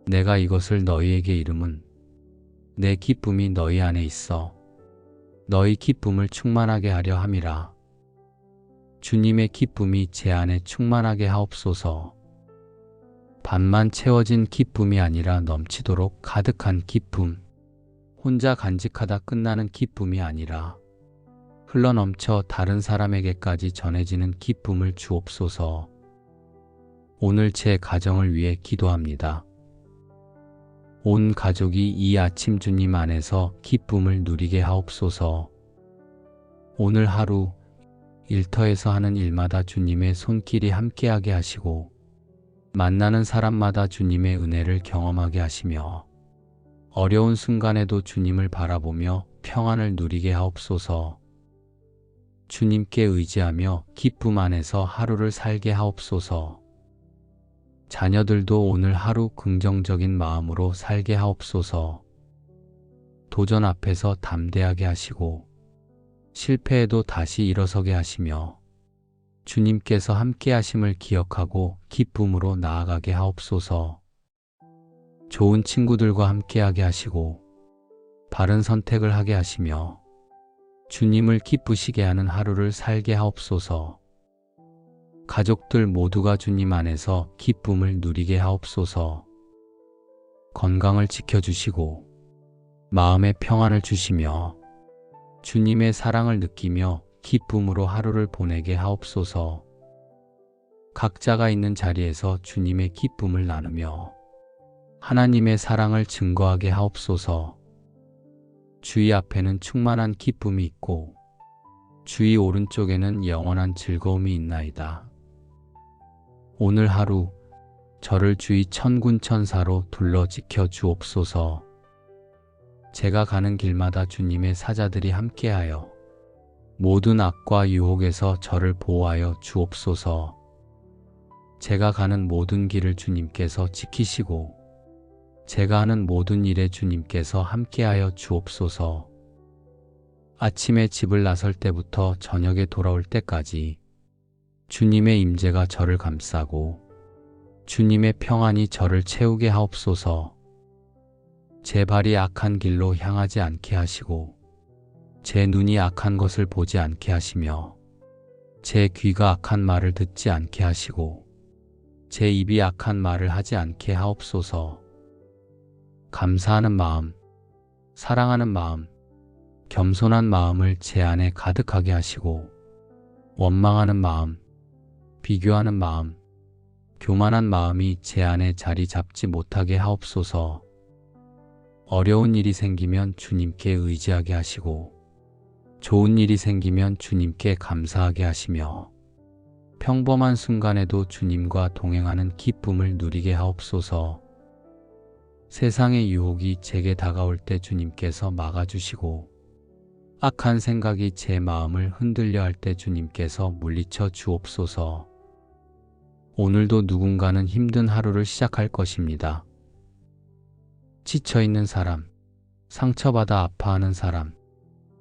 내가 이것을 너희에게 이름은 내 기쁨이 너희 안에 있어 너희 기쁨을 충만하게 하려 함이라. 주님의 기쁨이 제 안에 충만하게 하옵소서. 반만 채워진 기쁨이 아니라 넘치도록 가득한 기쁨, 혼자 간직하다 끝나는 기쁨이 아니라 흘러넘쳐 다른 사람에게까지 전해지는 기쁨을 주옵소서. 오늘 제 가정을 위해 기도합니다. 온 가족이 이 아침 주님 안에서 기쁨을 누리게 하옵소서. 오늘 하루 일터에서 하는 일마다 주님의 손길이 함께하게 하시고 만나는 사람마다 주님의 은혜를 경험하게 하시며 어려운 순간에도 주님을 바라보며 평안을 누리게 하옵소서. 주님께 의지하며 기쁨 안에서 하루를 살게 하옵소서. 자녀들도 오늘 하루 긍정적인 마음으로 살게 하옵소서. 도전 앞에서 담대하게 하시고 실패에도 다시 일어서게 하시며 주님께서 함께 하심을 기억하고 기쁨으로 나아가게 하옵소서. 좋은 친구들과 함께하게 하시고 바른 선택을 하게 하시며 주님을 기쁘시게 하는 하루를 살게 하옵소서. 가족들 모두가 주님 안에서 기쁨을 누리게 하옵소서. 건강을 지켜주시고 마음의 평안을 주시며 주님의 사랑을 느끼며 기쁨으로 하루를 보내게 하옵소서. 각자가 있는 자리에서 주님의 기쁨을 나누며 하나님의 사랑을 증거하게 하옵소서. 주의 앞에는 충만한 기쁨이 있고 주의 오른쪽에는 영원한 즐거움이 있나이다. 오늘 하루 저를 주의 천군 천사로 둘러 지켜 주옵소서. 제가 가는 길마다 주님의 사자들이 함께하여 모든 악과 유혹에서 저를 보호하여 주옵소서. 제가 가는 모든 길을 주님께서 지키시고 제가 하는 모든 일에 주님께서 함께하여 주옵소서. 아침에 집을 나설 때부터 저녁에 돌아올 때까지 주님의 임재가 저를 감싸고 주님의 평안이 저를 채우게 하옵소서. 제 발이 악한 길로 향하지 않게 하시고 제 눈이 악한 것을 보지 않게 하시며 제 귀가 악한 말을 듣지 않게 하시고 제 입이 악한 말을 하지 않게 하옵소서. 감사하는 마음, 사랑하는 마음, 겸손한 마음을 제 안에 가득하게 하시고 원망하는 마음, 비교하는 마음, 교만한 마음이 제 안에 자리 잡지 못하게 하옵소서. 어려운 일이 생기면 주님께 의지하게 하시고 좋은 일이 생기면 주님께 감사하게 하시며 평범한 순간에도 주님과 동행하는 기쁨을 누리게 하옵소서. 세상의 유혹이 제게 다가올 때 주님께서 막아주시고 악한 생각이 제 마음을 흔들려 할 때 주님께서 물리쳐 주옵소서. 오늘도 누군가는 힘든 하루를 시작할 것입니다. 지쳐있는 사람, 상처받아 아파하는 사람,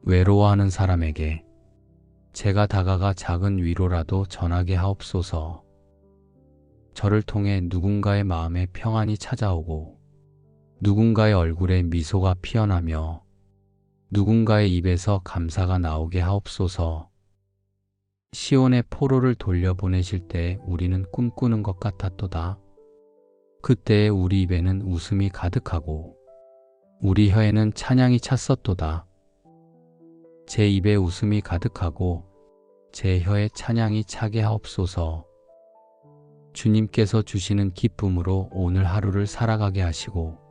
외로워하는 사람에게 제가 다가가 작은 위로라도 전하게 하옵소서. 저를 통해 누군가의 마음에 평안이 찾아오고 누군가의 얼굴에 미소가 피어나며 누군가의 입에서 감사가 나오게 하옵소서. 시온의 포로를 돌려보내실 때 우리는 꿈꾸는 것 같았도다. 그때에 우리 입에는 웃음이 가득하고 우리 혀에는 찬양이 찼었도다. 제 입에 웃음이 가득하고 제 혀에 찬양이 차게 하옵소서. 주님께서 주시는 기쁨으로 오늘 하루를 살아가게 하시고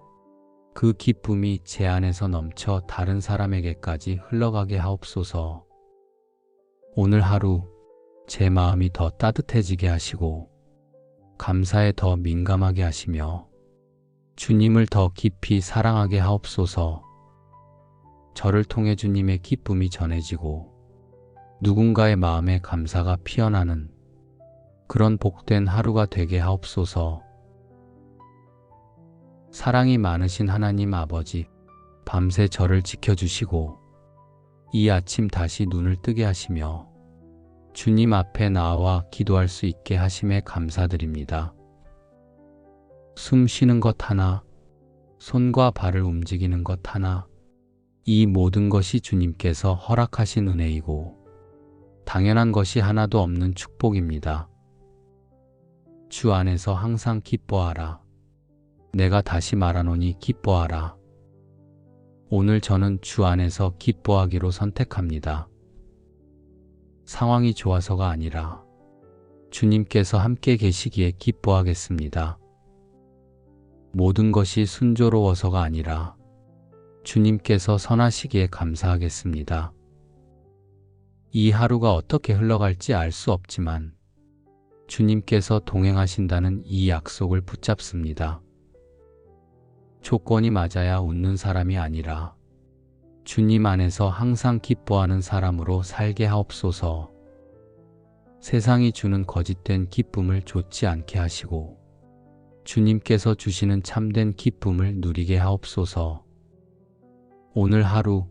그 기쁨이 제 안에서 넘쳐 다른 사람에게까지 흘러가게 하옵소서. 오늘 하루 제 마음이 더 따뜻해지게 하시고 감사에 더 민감하게 하시며 주님을 더 깊이 사랑하게 하옵소서. 저를 통해 주님의 기쁨이 전해지고 누군가의 마음에 감사가 피어나는 그런 복된 하루가 되게 하옵소서. 사랑이 많으신 하나님 아버지, 밤새 저를 지켜주시고 이 아침 다시 눈을 뜨게 하시며 주님 앞에 나와 기도할 수 있게 하심에 감사드립니다. 숨 쉬는 것 하나, 손과 발을 움직이는 것 하나, 이 모든 것이 주님께서 허락하신 은혜이고 당연한 것이 하나도 없는 축복입니다. 주 안에서 항상 기뻐하라. 내가 다시 말하노니 기뻐하라. 오늘 저는 주 안에서 기뻐하기로 선택합니다. 상황이 좋아서가 아니라 주님께서 함께 계시기에 기뻐하겠습니다. 모든 것이 순조로워서가 아니라 주님께서 선하시기에 감사하겠습니다. 이 하루가 어떻게 흘러갈지 알 수 없지만 주님께서 동행하신다는 이 약속을 붙잡습니다. 조건이 맞아야 웃는 사람이 아니라 주님 안에서 항상 기뻐하는 사람으로 살게 하옵소서. 세상이 주는 거짓된 기쁨을 좇지 않게 하시고 주님께서 주시는 참된 기쁨을 누리게 하옵소서. 오늘 하루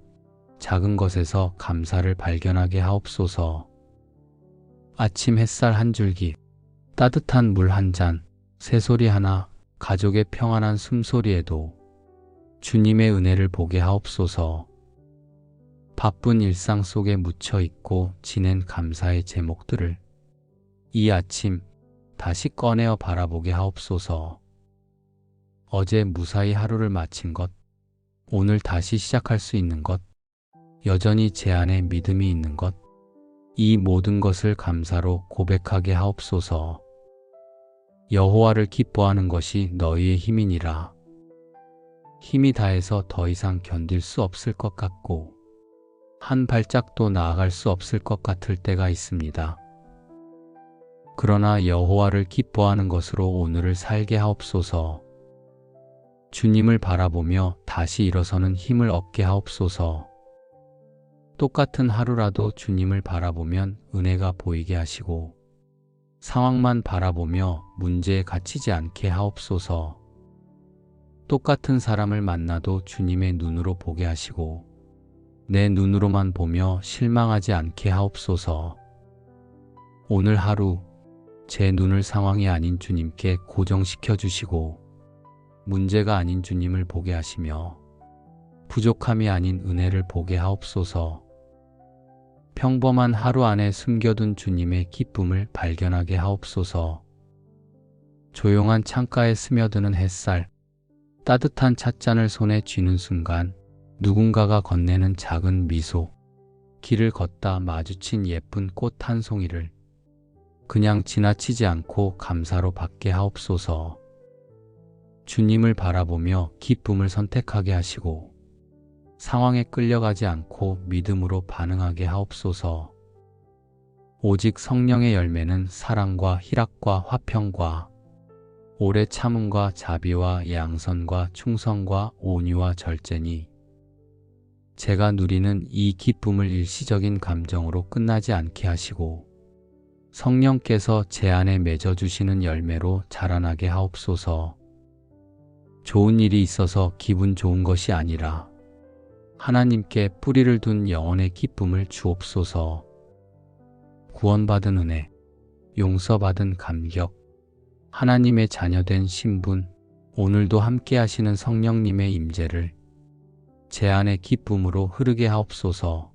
작은 것에서 감사를 발견하게 하옵소서. 아침 햇살 한 줄기, 따뜻한 물 한 잔, 새소리 하나, 가족의 평안한 숨소리에도 주님의 은혜를 보게 하옵소서. 바쁜 일상 속에 묻혀 있고 지낸 감사의 제목들을 이 아침 다시 꺼내어 바라보게 하옵소서. 어제 무사히 하루를 마친 것, 오늘 다시 시작할 수 있는 것, 여전히 제 안에 믿음이 있는 것, 이 모든 것을 감사로 고백하게 하옵소서. 여호와를 기뻐하는 것이 너희의 힘이니라. 힘이 다해서 더 이상 견딜 수 없을 것 같고 한 발짝도 나아갈 수 없을 것 같을 때가 있습니다. 그러나 여호와를 기뻐하는 것으로 오늘을 살게 하옵소서. 주님을 바라보며 다시 일어서는 힘을 얻게 하옵소서. 똑같은 하루라도 주님을 바라보면 은혜가 보이게 하시고 상황만 바라보며 문제에 갇히지 않게 하옵소서. 똑같은 사람을 만나도 주님의 눈으로 보게 하시고 내 눈으로만 보며 실망하지 않게 하옵소서. 오늘 하루 제 눈을 상황이 아닌 주님께 고정시켜 주시고 문제가 아닌 주님을 보게 하시며 부족함이 아닌 은혜를 보게 하옵소서. 평범한 하루 안에 숨겨둔 주님의 기쁨을 발견하게 하옵소서. 조용한 창가에 스며드는 햇살, 따뜻한 찻잔을 손에 쥐는 순간 누군가가 건네는 작은 미소, 길을 걷다 마주친 예쁜 꽃 한 송이를 그냥 지나치지 않고 감사로 받게 하옵소서. 주님을 바라보며 기쁨을 선택하게 하시고 상황에 끌려가지 않고 믿음으로 반응하게 하옵소서. 오직 성령의 열매는 사랑과 희락과 화평과 오래 참음과 자비와 양선과 충성과 온유와 절제니 제가 누리는 이 기쁨을 일시적인 감정으로 끝나지 않게 하시고 성령께서 제 안에 맺어주시는 열매로 자라나게 하옵소서. 좋은 일이 있어서 기분 좋은 것이 아니라 하나님께 뿌리를 둔 영혼의 기쁨을 주옵소서. 구원받은 은혜, 용서받은 감격, 하나님의 자녀된 신분, 오늘도 함께 하시는 성령님의 임재를 제 안의 기쁨으로 흐르게 하옵소서.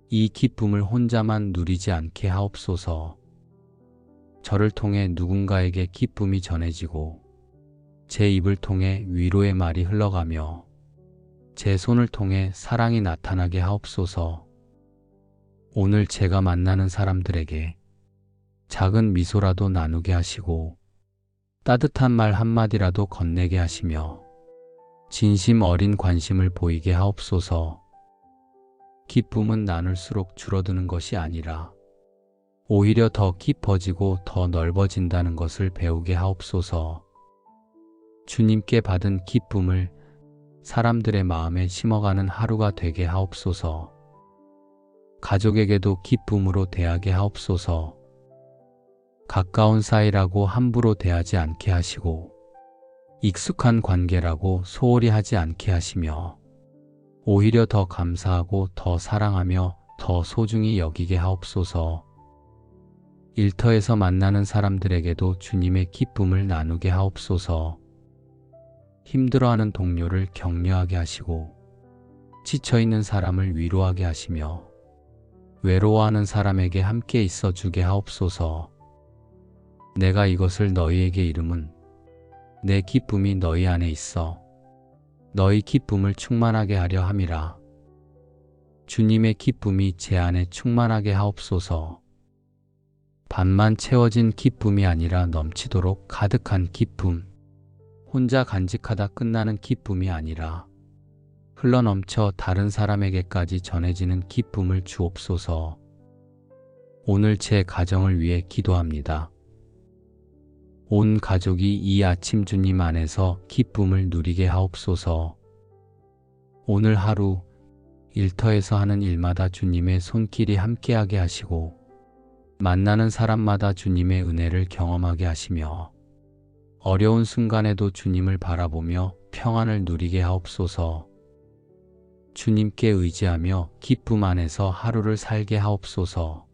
이 기쁨을 혼자만 누리지 않게 하옵소서. 저를 통해 누군가에게 기쁨이 전해지고 제 입을 통해 위로의 말이 흘러가며 제 손을 통해 사랑이 나타나게 하옵소서. 오늘 제가 만나는 사람들에게 작은 미소라도 나누게 하시고 따뜻한 말 한마디라도 건네게 하시며 진심 어린 관심을 보이게 하옵소서. 기쁨은 나눌수록 줄어드는 것이 아니라 오히려 더 깊어지고 더 넓어진다는 것을 배우게 하옵소서. 주님께 받은 기쁨을 사람들의 마음에 심어가는 하루가 되게 하옵소서. 가족에게도 기쁨으로 대하게 하옵소서. 가까운 사이라고 함부로 대하지 않게 하시고 익숙한 관계라고 소홀히 하지 않게 하시며 오히려 더 감사하고 더 사랑하며 더 소중히 여기게 하옵소서. 일터에서 만나는 사람들에게도 주님의 기쁨을 나누게 하옵소서. 힘들어하는 동료를 격려하게 하시고 지쳐있는 사람을 위로하게 하시며 외로워하는 사람에게 함께 있어 주게 하옵소서. 내가 이것을 너희에게 이름은 내 기쁨이 너희 안에 있어 너희 기쁨을 충만하게 하려 함이라. 주님의 기쁨이 제 안에 충만하게 하옵소서. 반만 채워진 기쁨이 아니라 넘치도록 가득한 기쁨, 혼자 간직하다 끝나는 기쁨이 아니라 흘러넘쳐 다른 사람에게까지 전해지는 기쁨을 주옵소서. 오늘 제 가정을 위해 기도합니다. 온 가족이 이 아침 주님 안에서 기쁨을 누리게 하옵소서. 오늘 하루 일터에서 하는 일마다 주님의 손길이 함께하게 하시고 만나는 사람마다 주님의 은혜를 경험하게 하시며 어려운 순간에도 주님을 바라보며 평안을 누리게 하옵소서. 주님께 의지하며 기쁨 안에서 하루를 살게 하옵소서.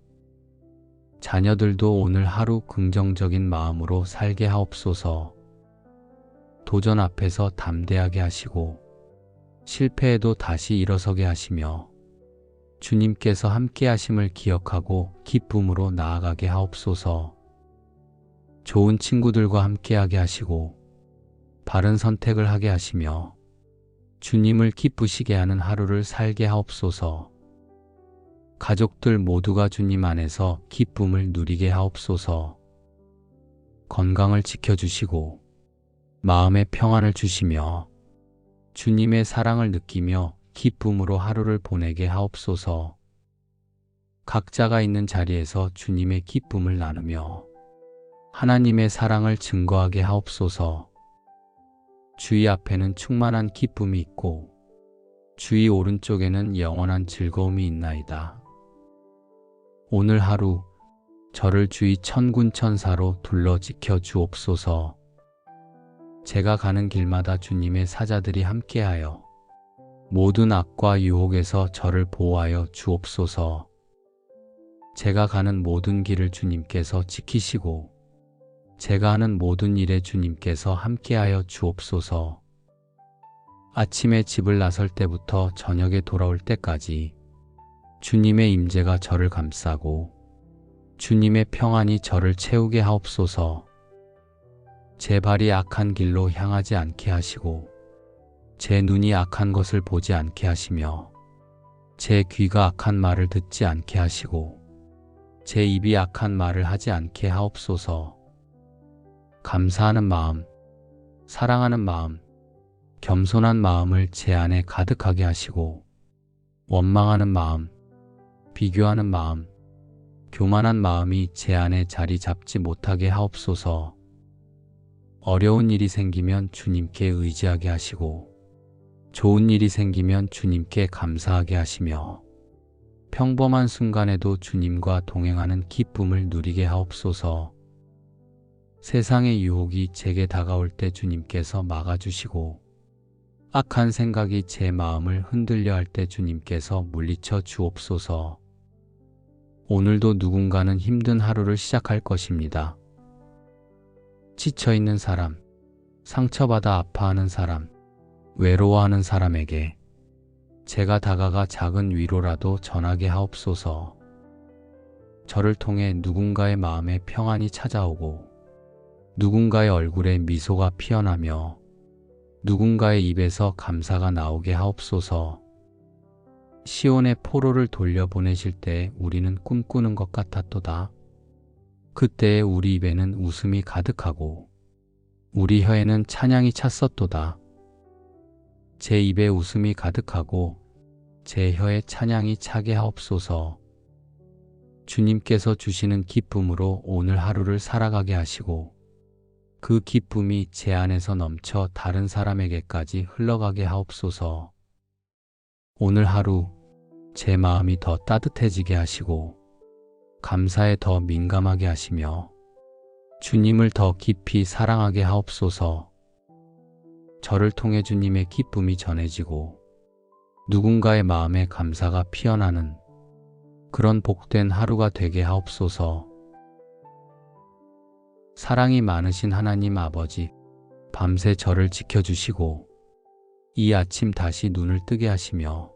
자녀들도 오늘 하루 긍정적인 마음으로 살게 하옵소서. 도전 앞에서 담대하게 하시고 실패에도 다시 일어서게 하시며 주님께서 함께 하심을 기억하고 기쁨으로 나아가게 하옵소서. 좋은 친구들과 함께하게 하시고 바른 선택을 하게 하시며 주님을 기쁘시게 하는 하루를 살게 하옵소서. 가족들 모두가 주님 안에서 기쁨을 누리게 하옵소서. 건강을 지켜주시고 마음의 평안을 주시며 주님의 사랑을 느끼며 기쁨으로 하루를 보내게 하옵소서. 각자가 있는 자리에서 주님의 기쁨을 나누며 하나님의 사랑을 증거하게 하옵소서. 주의 앞에는 충만한 기쁨이 있고 주의 오른쪽에는 영원한 즐거움이 있나이다. 오늘 하루 저를 주의 천군 천사로 둘러 지켜 주옵소서. 제가 가는 길마다 주님의 사자들이 함께하여 모든 악과 유혹에서 저를 보호하여 주옵소서. 제가 가는 모든 길을 주님께서 지키시고 제가 하는 모든 일에 주님께서 함께하여 주옵소서. 아침에 집을 나설 때부터 저녁에 돌아올 때까지 주님의 임재가 저를 감싸고 주님의 평안이 저를 채우게 하옵소서. 제 발이 악한 길로 향하지 않게 하시고 제 눈이 악한 것을 보지 않게 하시며 제 귀가 악한 말을 듣지 않게 하시고 제 입이 악한 말을 하지 않게 하옵소서. 감사하는 마음, 사랑하는 마음, 겸손한 마음을 제 안에 가득하게 하시고 원망하는 마음, 비교하는 마음, 교만한 마음이 제 안에 자리 잡지 못하게 하옵소서. 어려운 일이 생기면 주님께 의지하게 하시고 좋은 일이 생기면 주님께 감사하게 하시며 평범한 순간에도 주님과 동행하는 기쁨을 누리게 하옵소서. 세상의 유혹이 제게 다가올 때 주님께서 막아주시고 악한 생각이 제 마음을 흔들려 할 때 주님께서 물리쳐 주옵소서. 오늘도 누군가는 힘든 하루를 시작할 것입니다. 지쳐있는 사람, 상처받아 아파하는 사람, 외로워하는 사람에게 제가 다가가 작은 위로라도 전하게 하옵소서. 저를 통해 누군가의 마음에 평안이 찾아오고 누군가의 얼굴에 미소가 피어나며 누군가의 입에서 감사가 나오게 하옵소서. 시온의 포로를 돌려보내실 때 우리는 꿈꾸는 것 같았도다. 그때에 우리 입에는 웃음이 가득하고 우리 혀에는 찬양이 찼었도다. 제 입에 웃음이 가득하고 제 혀에 찬양이 차게 하옵소서. 주님께서 주시는 기쁨으로 오늘 하루를 살아가게 하시고 그 기쁨이 제 안에서 넘쳐 다른 사람에게까지 흘러가게 하옵소서. 오늘 하루 제 마음이 더 따뜻해지게 하시고 감사에 더 민감하게 하시며 주님을 더 깊이 사랑하게 하옵소서. 저를 통해 주님의 기쁨이 전해지고 누군가의 마음에 감사가 피어나는 그런 복된 하루가 되게 하옵소서. 사랑이 많으신 하나님 아버지, 밤새 저를 지켜주시고 이 아침 다시 눈을 뜨게 하시며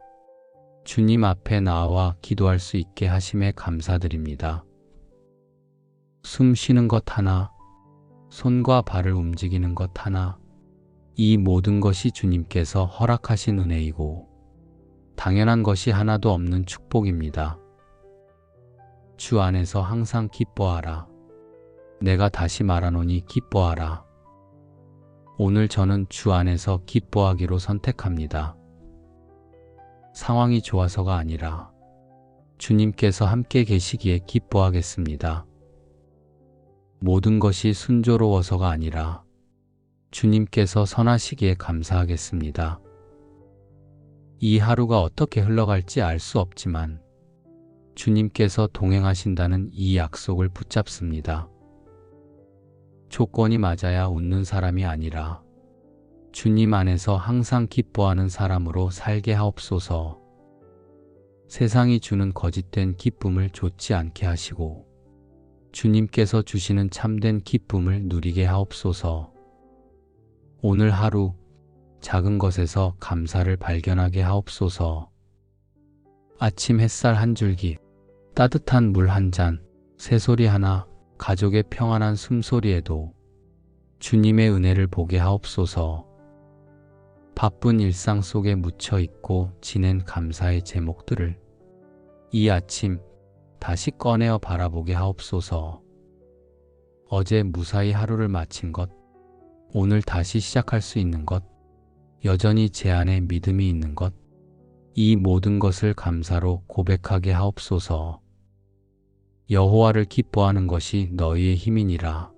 주님 앞에 나와 기도할 수 있게 하심에 감사드립니다. 숨 쉬는 것 하나, 손과 발을 움직이는 것 하나, 이 모든 것이 주님께서 허락하신 은혜이고 당연한 것이 하나도 없는 축복입니다. 주 안에서 항상 기뻐하라. 내가 다시 말하노니 기뻐하라. 오늘 저는 주 안에서 기뻐하기로 선택합니다. 상황이 좋아서가 아니라 주님께서 함께 계시기에 기뻐하겠습니다. 모든 것이 순조로워서가 아니라 주님께서 선하시기에 감사하겠습니다. 이 하루가 어떻게 흘러갈지 알 수 없지만 주님께서 동행하신다는 이 약속을 붙잡습니다. 조건이 맞아야 웃는 사람이 아니라 주님 안에서 항상 기뻐하는 사람으로 살게 하옵소서. 세상이 주는 거짓된 기쁨을 좇지 않게 하시고 주님께서 주시는 참된 기쁨을 누리게 하옵소서. 오늘 하루 작은 것에서 감사를 발견하게 하옵소서. 아침 햇살 한 줄기, 따뜻한 물 한 잔, 새소리 하나, 가족의 평안한 숨소리에도 주님의 은혜를 보게 하옵소서. 바쁜 일상 속에 묻혀 있고 지낸 감사의 제목들을 이 아침 다시 꺼내어 바라보게 하옵소서. 어제 무사히 하루를 마친 것, 오늘 다시 시작할 수 있는 것, 여전히 제 안에 믿음이 있는 것, 이 모든 것을 감사로 고백하게 하옵소서. 여호와를 기뻐하는 것이 너희의 힘이니라.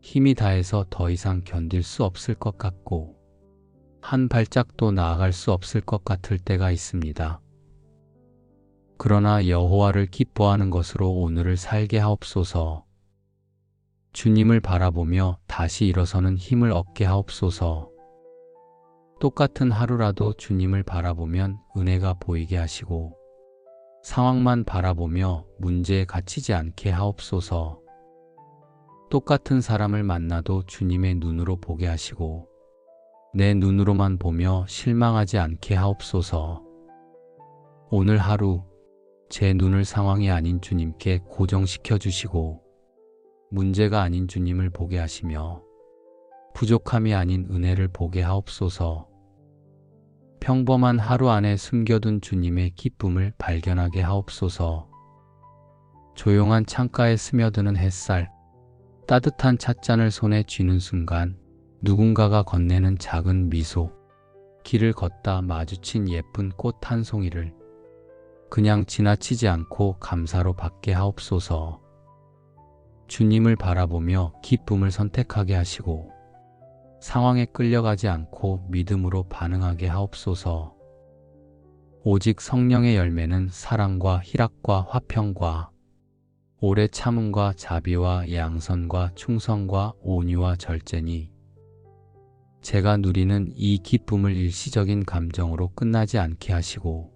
힘이 다해서 더 이상 견딜 수 없을 것 같고 한 발짝도 나아갈 수 없을 것 같을 때가 있습니다. 그러나 여호와를 기뻐하는 것으로 오늘을 살게 하옵소서. 주님을 바라보며 다시 일어서는 힘을 얻게 하옵소서. 똑같은 하루라도 주님을 바라보면 은혜가 보이게 하시고 상황만 바라보며 문제에 갇히지 않게 하옵소서. 똑같은 사람을 만나도 주님의 눈으로 보게 하시고 내 눈으로만 보며 실망하지 않게 하옵소서. 오늘 하루 제 눈을 상황이 아닌 주님께 고정시켜 주시고 문제가 아닌 주님을 보게 하시며 부족함이 아닌 은혜를 보게 하옵소서. 평범한 하루 안에 숨겨둔 주님의 기쁨을 발견하게 하옵소서. 조용한 창가에 스며드는 햇살, 따뜻한 찻잔을 손에 쥐는 순간 누군가가 건네는 작은 미소, 길을 걷다 마주친 예쁜 꽃 한 송이를 그냥 지나치지 않고 감사로 받게 하옵소서. 주님을 바라보며 기쁨을 선택하게 하시고 상황에 끌려가지 않고 믿음으로 반응하게 하옵소서. 오직 성령의 열매는 사랑과 희락과 화평과 오래 참음과 자비와 양선과 충성과 온유와 절제니 제가 누리는 이 기쁨을 일시적인 감정으로 끝나지 않게 하시고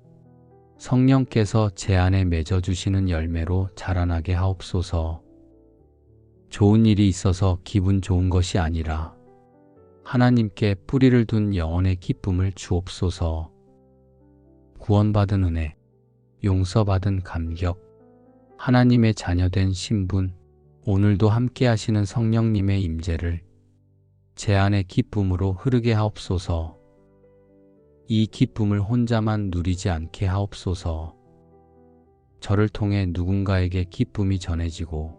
성령께서 제 안에 맺어주시는 열매로 자라나게 하옵소서. 좋은 일이 있어서 기분 좋은 것이 아니라 하나님께 뿌리를 둔 영혼의 기쁨을 주옵소서. 구원받은 은혜, 용서받은 감격, 하나님의 자녀된 신분, 오늘도 함께 하시는 성령님의 임재를 제 안의 기쁨으로 흐르게 하옵소서. 이 기쁨을 혼자만 누리지 않게 하옵소서. 저를 통해 누군가에게 기쁨이 전해지고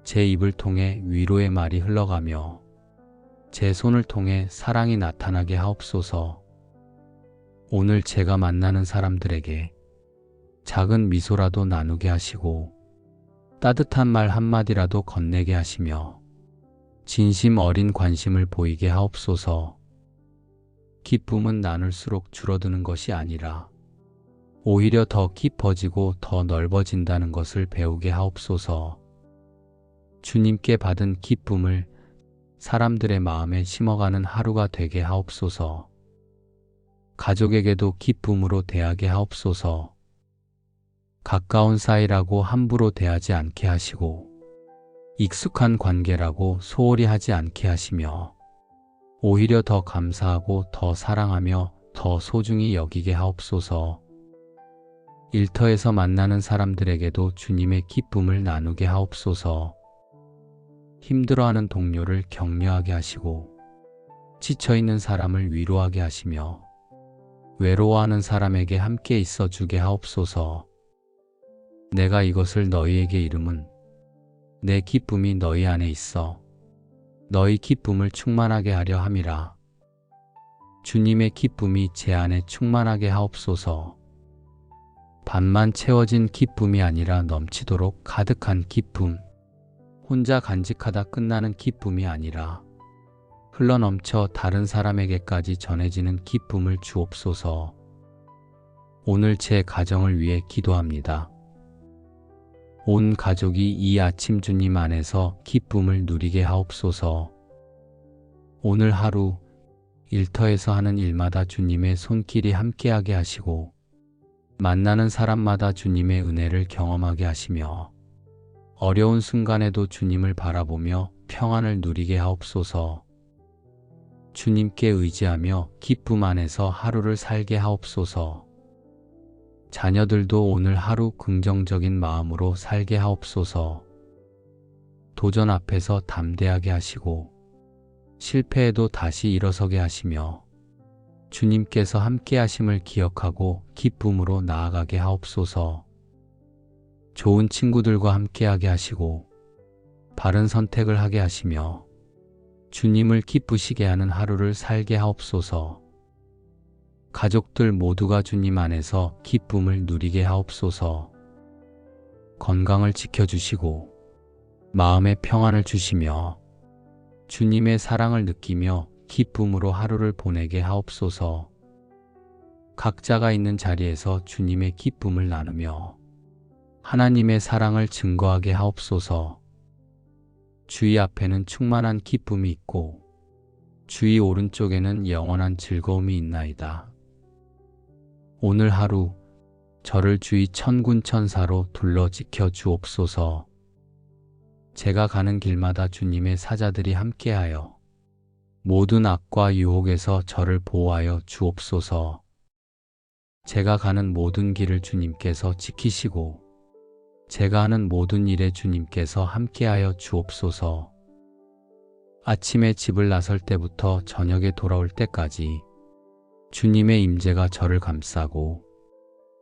제 입을 통해 위로의 말이 흘러가며 제 손을 통해 사랑이 나타나게 하옵소서. 오늘 제가 만나는 사람들에게 작은 미소라도 나누게 하시고 따뜻한 말 한마디라도 건네게 하시며 진심 어린 관심을 보이게 하옵소서. 기쁨은 나눌수록 줄어드는 것이 아니라 오히려 더 깊어지고 더 넓어진다는 것을 배우게 하옵소서. 주님께 받은 기쁨을 사람들의 마음에 심어가는 하루가 되게 하옵소서. 가족에게도 기쁨으로 대하게 하옵소서. 가까운 사이라고 함부로 대하지 않게 하시고 익숙한 관계라고 소홀히 하지 않게 하시며 오히려 더 감사하고 더 사랑하며 더 소중히 여기게 하옵소서. 일터에서 만나는 사람들에게도 주님의 기쁨을 나누게 하옵소서. 힘들어하는 동료를 격려하게 하시고 지쳐있는 사람을 위로하게 하시며 외로워하는 사람에게 함께 있어 주게 하옵소서. 내가 이것을 너희에게 이름은 내 기쁨이 너희 안에 있어 너희 기쁨을 충만하게 하려 함이라. 주님의 기쁨이 제 안에 충만하게 하옵소서. 반만 채워진 기쁨이 아니라 넘치도록 가득한 기쁨, 혼자 간직하다 끝나는 기쁨이 아니라 흘러넘쳐 다른 사람에게까지 전해지는 기쁨을 주옵소서. 오늘 제 가정을 위해 기도합니다. 온 가족이 이 아침 주님 안에서 기쁨을 누리게 하옵소서. 오늘 하루 일터에서 하는 일마다 주님의 손길이 함께하게 하시고 만나는 사람마다 주님의 은혜를 경험하게 하시며 어려운 순간에도 주님을 바라보며 평안을 누리게 하옵소서. 주님께 의지하며 기쁨 안에서 하루를 살게 하옵소서. 자녀들도 오늘 하루 긍정적인 마음으로 살게 하옵소서. 도전 앞에서 담대하게 하시고 실패에도 다시 일어서게 하시며 주님께서 함께 하심을 기억하고 기쁨으로 나아가게 하옵소서. 좋은 친구들과 함께하게 하시고 바른 선택을 하게 하시며 주님을 기쁘시게 하는 하루를 살게 하옵소서. 가족들 모두가 주님 안에서 기쁨을 누리게 하옵소서. 건강을 지켜주시고 마음의 평안을 주시며 주님의 사랑을 느끼며 기쁨으로 하루를 보내게 하옵소서. 각자가 있는 자리에서 주님의 기쁨을 나누며 하나님의 사랑을 증거하게 하옵소서. 주의 앞에는 충만한 기쁨이 있고 주의 오른쪽에는 영원한 즐거움이 있나이다. 오늘 하루 저를 주의 천군 천사로 둘러 지켜 주옵소서. 제가 가는 길마다 주님의 사자들이 함께하여 모든 악과 유혹에서 저를 보호하여 주옵소서. 제가 가는 모든 길을 주님께서 지키시고 제가 하는 모든 일에 주님께서 함께하여 주옵소서. 아침에 집을 나설 때부터 저녁에 돌아올 때까지 주님의 임재가 저를 감싸고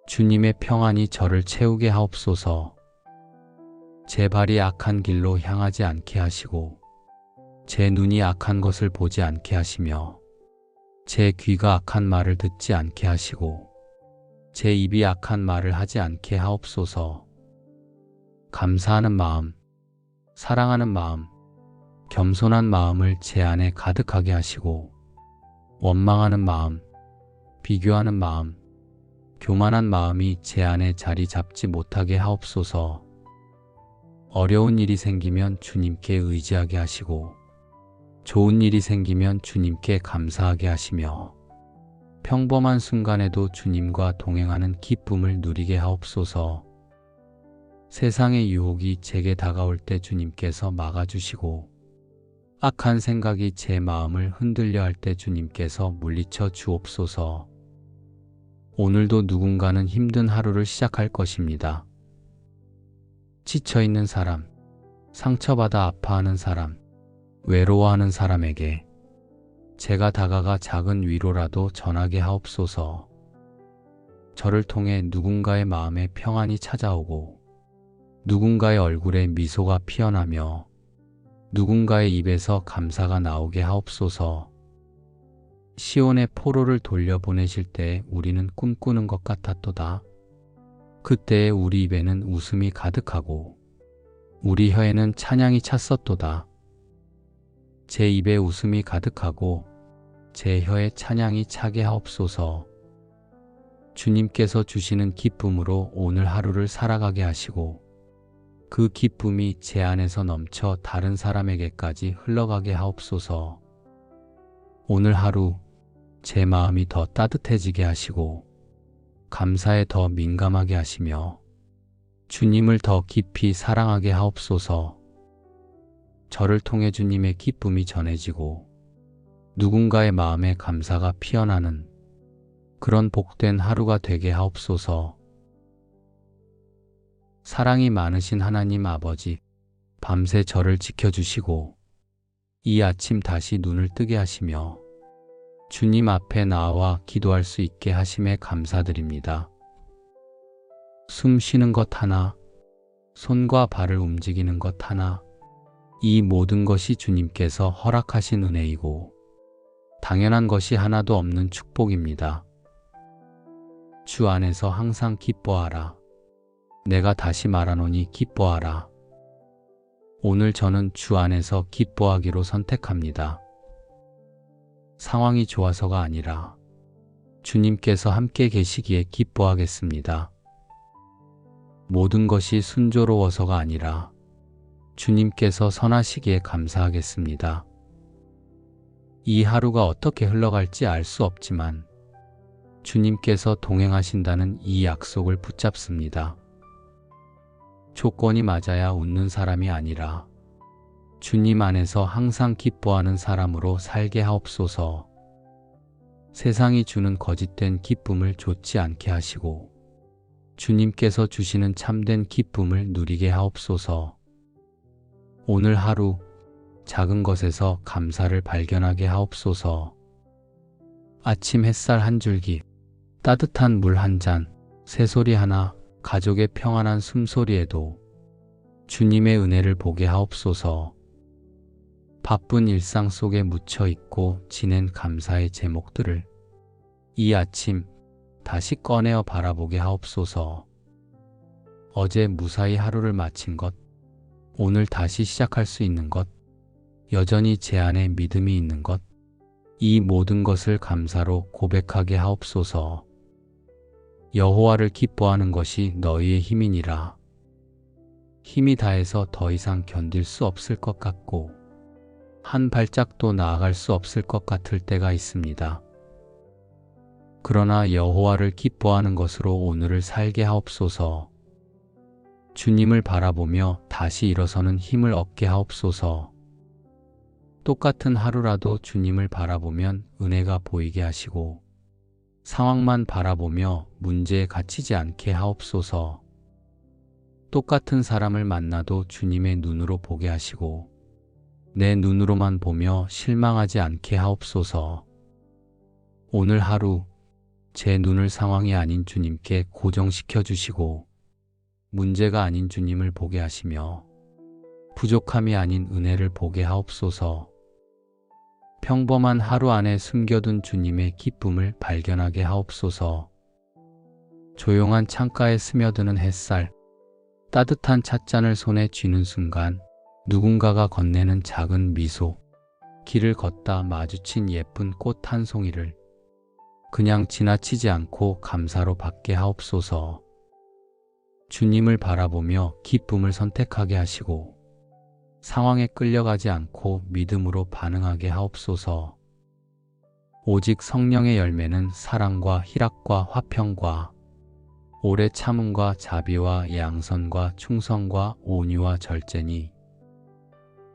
주님의 평안이 저를 채우게 하옵소서. 제 발이 악한 길로 향하지 않게 하시고 제 눈이 악한 것을 보지 않게 하시며 제 귀가 악한 말을 듣지 않게 하시고 제 입이 악한 말을 하지 않게 하옵소서. 감사하는 마음, 사랑하는 마음, 겸손한 마음을 제 안에 가득하게 하시고 원망하는 마음, 비교하는 마음, 교만한 마음이 제 안에 자리 잡지 못하게 하옵소서. 어려운 일이 생기면 주님께 의지하게 하시고 좋은 일이 생기면 주님께 감사하게 하시며 평범한 순간에도 주님과 동행하는 기쁨을 누리게 하옵소서. 세상의 유혹이 제게 다가올 때 주님께서 막아주시고 악한 생각이 제 마음을 흔들려 할 때 주님께서 물리쳐 주옵소서. 오늘도 누군가는 힘든 하루를 시작할 것입니다. 지쳐있는 사람, 상처받아 아파하는 사람, 외로워하는 사람에게 제가 다가가 작은 위로라도 전하게 하옵소서. 저를 통해 누군가의 마음에 평안이 찾아오고 누군가의 얼굴에 미소가 피어나며 누군가의 입에서 감사가 나오게 하옵소서. 시온의 포로를 돌려보내실 때 우리는 꿈꾸는 것 같았도다. 그때에 우리 입에는 웃음이 가득하고 우리 혀에는 찬양이 찼었도다. 제 입에 웃음이 가득하고 제 혀에 찬양이 차게 하옵소서. 주님께서 주시는 기쁨으로 오늘 하루를 살아가게 하시고 그 기쁨이 제 안에서 넘쳐 다른 사람에게까지 흘러가게 하옵소서. 오늘 하루 제 마음이 더 따뜻해지게 하시고 감사에 더 민감하게 하시며 주님을 더 깊이 사랑하게 하옵소서. 저를 통해 주님의 기쁨이 전해지고 누군가의 마음에 감사가 피어나는 그런 복된 하루가 되게 하옵소서. 사랑이 많으신 하나님 아버지, 밤새 저를 지켜주시고 이 아침 다시 눈을 뜨게 하시며 주님 앞에 나와 기도할 수 있게 하심에 감사드립니다. 숨 쉬는 것 하나, 손과 발을 움직이는 것 하나, 이 모든 것이 주님께서 허락하신 은혜이고 당연한 것이 하나도 없는 축복입니다. 주 안에서 항상 기뻐하라. 내가 다시 말하노니 기뻐하라. 오늘 저는 주 안에서 기뻐하기로 선택합니다. 상황이 좋아서가 아니라 주님께서 함께 계시기에 기뻐하겠습니다. 모든 것이 순조로워서가 아니라 주님께서 선하시기에 감사하겠습니다. 이 하루가 어떻게 흘러갈지 알 수 없지만 주님께서 동행하신다는 이 약속을 붙잡습니다. 조건이 맞아야 웃는 사람이 아니라 주님 안에서 항상 기뻐하는 사람으로 살게 하옵소서. 세상이 주는 거짓된 기쁨을 좇지 않게 하시고 주님께서 주시는 참된 기쁨을 누리게 하옵소서. 오늘 하루 작은 것에서 감사를 발견하게 하옵소서. 아침 햇살 한 줄기, 따뜻한 물 한 잔, 새소리 하나, 가족의 평안한 숨소리에도 주님의 은혜를 보게 하옵소서. 바쁜 일상 속에 묻혀 있고 지낸 감사의 제목들을 이 아침 다시 꺼내어 바라보게 하옵소서. 어제 무사히 하루를 마친 것, 오늘 다시 시작할 수 있는 것, 여전히 제 안에 믿음이 있는 것, 이 모든 것을 감사로 고백하게 하옵소서. 여호와를 기뻐하는 것이 너희의 힘이니라. 힘이 다해서 더 이상 견딜 수 없을 것 같고 한 발짝도 나아갈 수 없을 것 같을 때가 있습니다. 그러나 여호와를 기뻐하는 것으로 오늘을 살게 하옵소서. 주님을 바라보며 다시 일어서는 힘을 얻게 하옵소서. 똑같은 하루라도 주님을 바라보면 은혜가 보이게 하시고 상황만 바라보며 문제에 갇히지 않게 하옵소서. 똑같은 사람을 만나도 주님의 눈으로 보게 하시고 내 눈으로만 보며 실망하지 않게 하옵소서. 오늘 하루 제 눈을 상황이 아닌 주님께 고정시켜 주시고 문제가 아닌 주님을 보게 하시며 부족함이 아닌 은혜를 보게 하옵소서. 평범한 하루 안에 숨겨둔 주님의 기쁨을 발견하게 하옵소서. 조용한 창가에 스며드는 햇살, 따뜻한 찻잔을 손에 쥐는 순간 누군가가 건네는 작은 미소, 길을 걷다 마주친 예쁜 꽃 한 송이를 그냥 지나치지 않고 감사로 받게 하옵소서. 주님을 바라보며 기쁨을 선택하게 하시고 상황에 끌려가지 않고 믿음으로 반응하게 하옵소서. 오직 성령의 열매는 사랑과 희락과 화평과 오래 참음과 자비와 양선과 충성과 온유와 절제니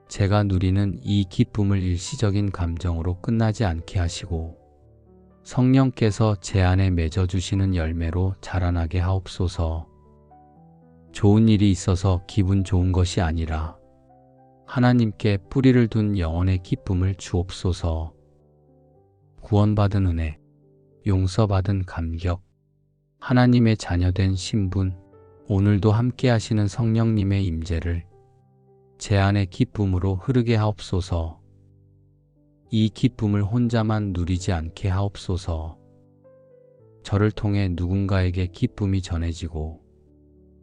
제가 누리는 이 기쁨을 일시적인 감정으로 끝나지 않게 하시고 성령께서 제 안에 맺어주시는 열매로 자라나게 하옵소서. 좋은 일이 있어서 기분 좋은 것이 아니라 하나님께 뿌리를 둔 영혼의 기쁨을 주옵소서. 구원받은 은혜, 용서받은 감격, 하나님의 자녀된 신분, 오늘도 함께 하시는 성령님의 임재를 제 안의 기쁨으로 흐르게 하옵소서. 이 기쁨을 혼자만 누리지 않게 하옵소서. 저를 통해 누군가에게 기쁨이 전해지고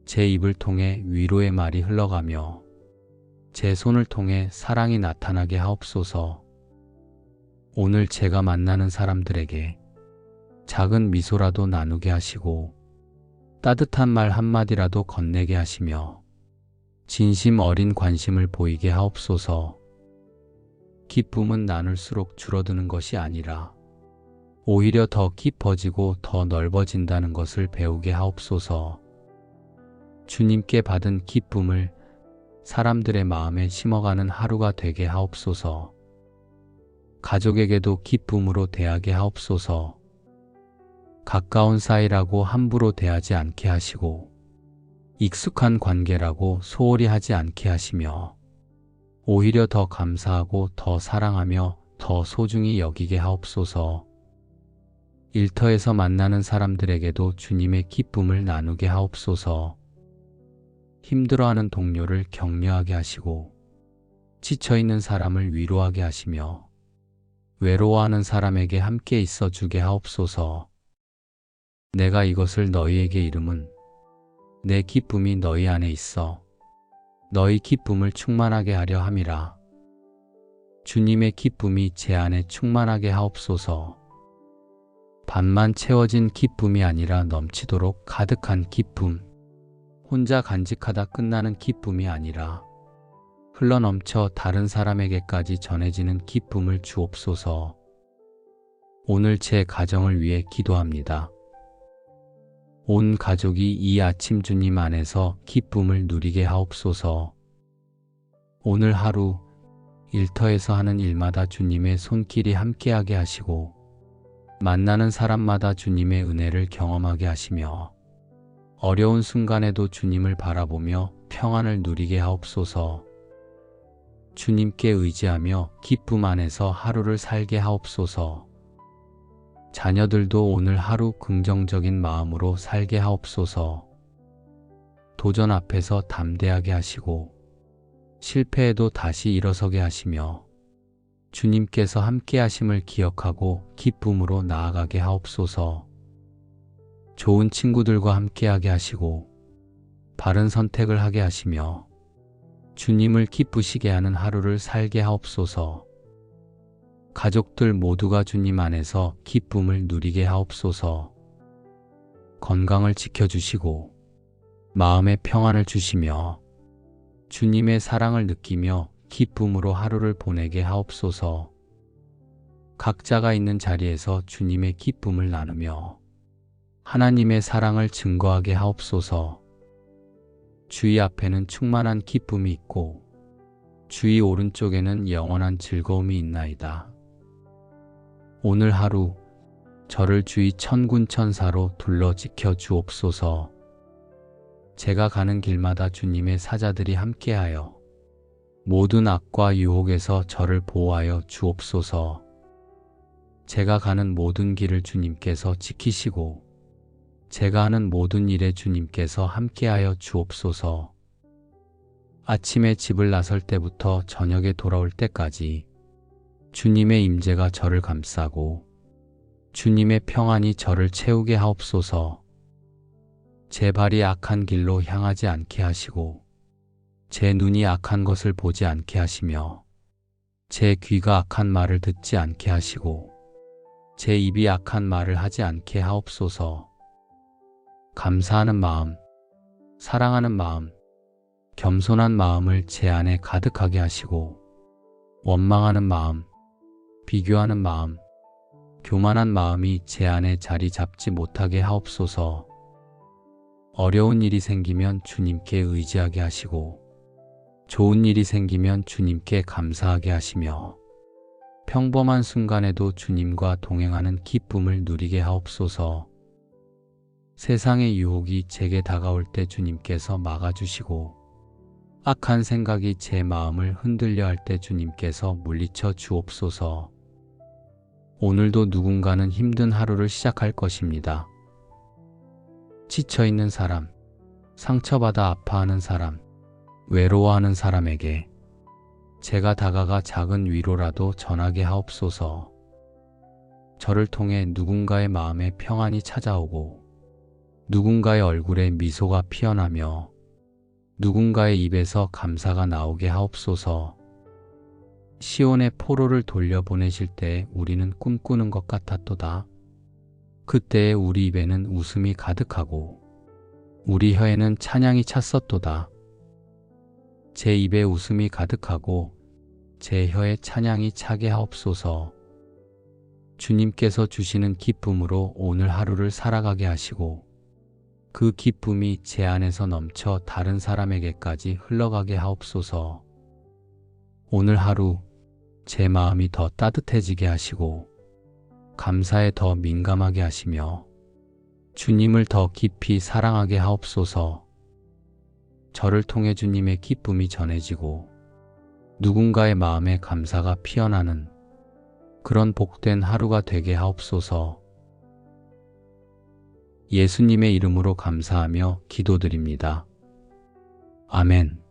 제 입을 통해 위로의 말이 흘러가며 제 손을 통해 사랑이 나타나게 하옵소서. 오늘 제가 만나는 사람들에게 작은 미소라도 나누게 하시고 따뜻한 말 한마디라도 건네게 하시며 진심 어린 관심을 보이게 하옵소서. 기쁨은 나눌수록 줄어드는 것이 아니라 오히려 더 깊어지고 더 넓어진다는 것을 배우게 하옵소서. 주님께 받은 기쁨을 사람들의 마음에 심어가는 하루가 되게 하옵소서. 가족에게도 기쁨으로 대하게 하옵소서. 가까운 사이라고 함부로 대하지 않게 하시고 익숙한 관계라고 소홀히 하지 않게 하시며 오히려 더 감사하고 더 사랑하며 더 소중히 여기게 하옵소서. 일터에서 만나는 사람들에게도 주님의 기쁨을 나누게 하옵소서. 힘들어하는 동료를 격려하게 하시고 지쳐있는 사람을 위로하게 하시며 외로워하는 사람에게 함께 있어 주게 하옵소서. 내가 이것을 너희에게 이름은 내 기쁨이 너희 안에 있어 너희 기쁨을 충만하게 하려 함이라. 주님의 기쁨이 제 안에 충만하게 하옵소서. 반만 채워진 기쁨이 아니라 넘치도록 가득한 기쁨, 혼자 간직하다 끝나는 기쁨이 아니라 흘러넘쳐 다른 사람에게까지 전해지는 기쁨을 주옵소서. 오늘 제 가정을 위해 기도합니다. 온 가족이 이 아침 주님 안에서 기쁨을 누리게 하옵소서. 오늘 하루 일터에서 하는 일마다 주님의 손길이 함께하게 하시고 만나는 사람마다 주님의 은혜를 경험하게 하시며 어려운 순간에도 주님을 바라보며 평안을 누리게 하옵소서. 주님께 의지하며 기쁨 안에서 하루를 살게 하옵소서. 자녀들도 오늘 하루 긍정적인 마음으로 살게 하옵소서. 도전 앞에서 담대하게 하시고 실패에도 다시 일어서게 하시며 주님께서 함께 하심을 기억하고 기쁨으로 나아가게 하옵소서. 좋은 친구들과 함께하게 하시고 바른 선택을 하게 하시며 주님을 기쁘시게 하는 하루를 살게 하옵소서. 가족들 모두가 주님 안에서 기쁨을 누리게 하옵소서. 건강을 지켜주시고 마음의 평안을 주시며 주님의 사랑을 느끼며 기쁨으로 하루를 보내게 하옵소서. 각자가 있는 자리에서 주님의 기쁨을 나누며 하나님의 사랑을 증거하게 하옵소서. 주의 앞에는 충만한 기쁨이 있고 주의 오른쪽에는 영원한 즐거움이 있나이다. 오늘 하루 저를 주의 천군 천사로 둘러 지켜 주옵소서. 제가 가는 길마다 주님의 사자들이 함께하여 모든 악과 유혹에서 저를 보호하여 주옵소서. 제가 가는 모든 길을 주님께서 지키시고 제가 하는 모든 일에 주님께서 함께하여 주옵소서. 아침에 집을 나설 때부터 저녁에 돌아올 때까지 주님의 임재가 저를 감싸고 주님의 평안이 저를 채우게 하옵소서. 제 발이 악한 길로 향하지 않게 하시고 제 눈이 악한 것을 보지 않게 하시며 제 귀가 악한 말을 듣지 않게 하시고 제 입이 악한 말을 하지 않게 하옵소서. 감사하는 마음, 사랑하는 마음, 겸손한 마음을 제 안에 가득하게 하시고 원망하는 마음, 비교하는 마음, 교만한 마음이 제 안에 자리 잡지 못하게 하옵소서. 어려운 일이 생기면 주님께 의지하게 하시고 좋은 일이 생기면 주님께 감사하게 하시며 평범한 순간에도 주님과 동행하는 기쁨을 누리게 하옵소서. 세상의 유혹이 제게 다가올 때 주님께서 막아주시고 악한 생각이 제 마음을 흔들려 할 때 주님께서 물리쳐 주옵소서. 오늘도 누군가는 힘든 하루를 시작할 것입니다. 지쳐있는 사람, 상처받아 아파하는 사람, 외로워하는 사람에게 제가 다가가 작은 위로라도 전하게 하옵소서. 저를 통해 누군가의 마음에 평안이 찾아오고 누군가의 얼굴에 미소가 피어나며 누군가의 입에서 감사가 나오게 하옵소서. 시온의 포로를 돌려보내실 때 우리는 꿈꾸는 것 같았도다. 그때에 우리 입에는 웃음이 가득하고 우리 혀에는 찬양이 찼었도다. 제 입에 웃음이 가득하고 제 혀에 찬양이 차게 하옵소서. 주님께서 주시는 기쁨으로 오늘 하루를 살아가게 하시고 그 기쁨이 제 안에서 넘쳐 다른 사람에게까지 흘러가게 하옵소서. 오늘 하루 제 마음이 더 따뜻해지게 하시고 감사에 더 민감하게 하시며 주님을 더 깊이 사랑하게 하옵소서. 저를 통해 주님의 기쁨이 전해지고 누군가의 마음에 감사가 피어나는 그런 복된 하루가 되게 하옵소서. 예수님의 이름으로 감사하며 기도드립니다. 아멘.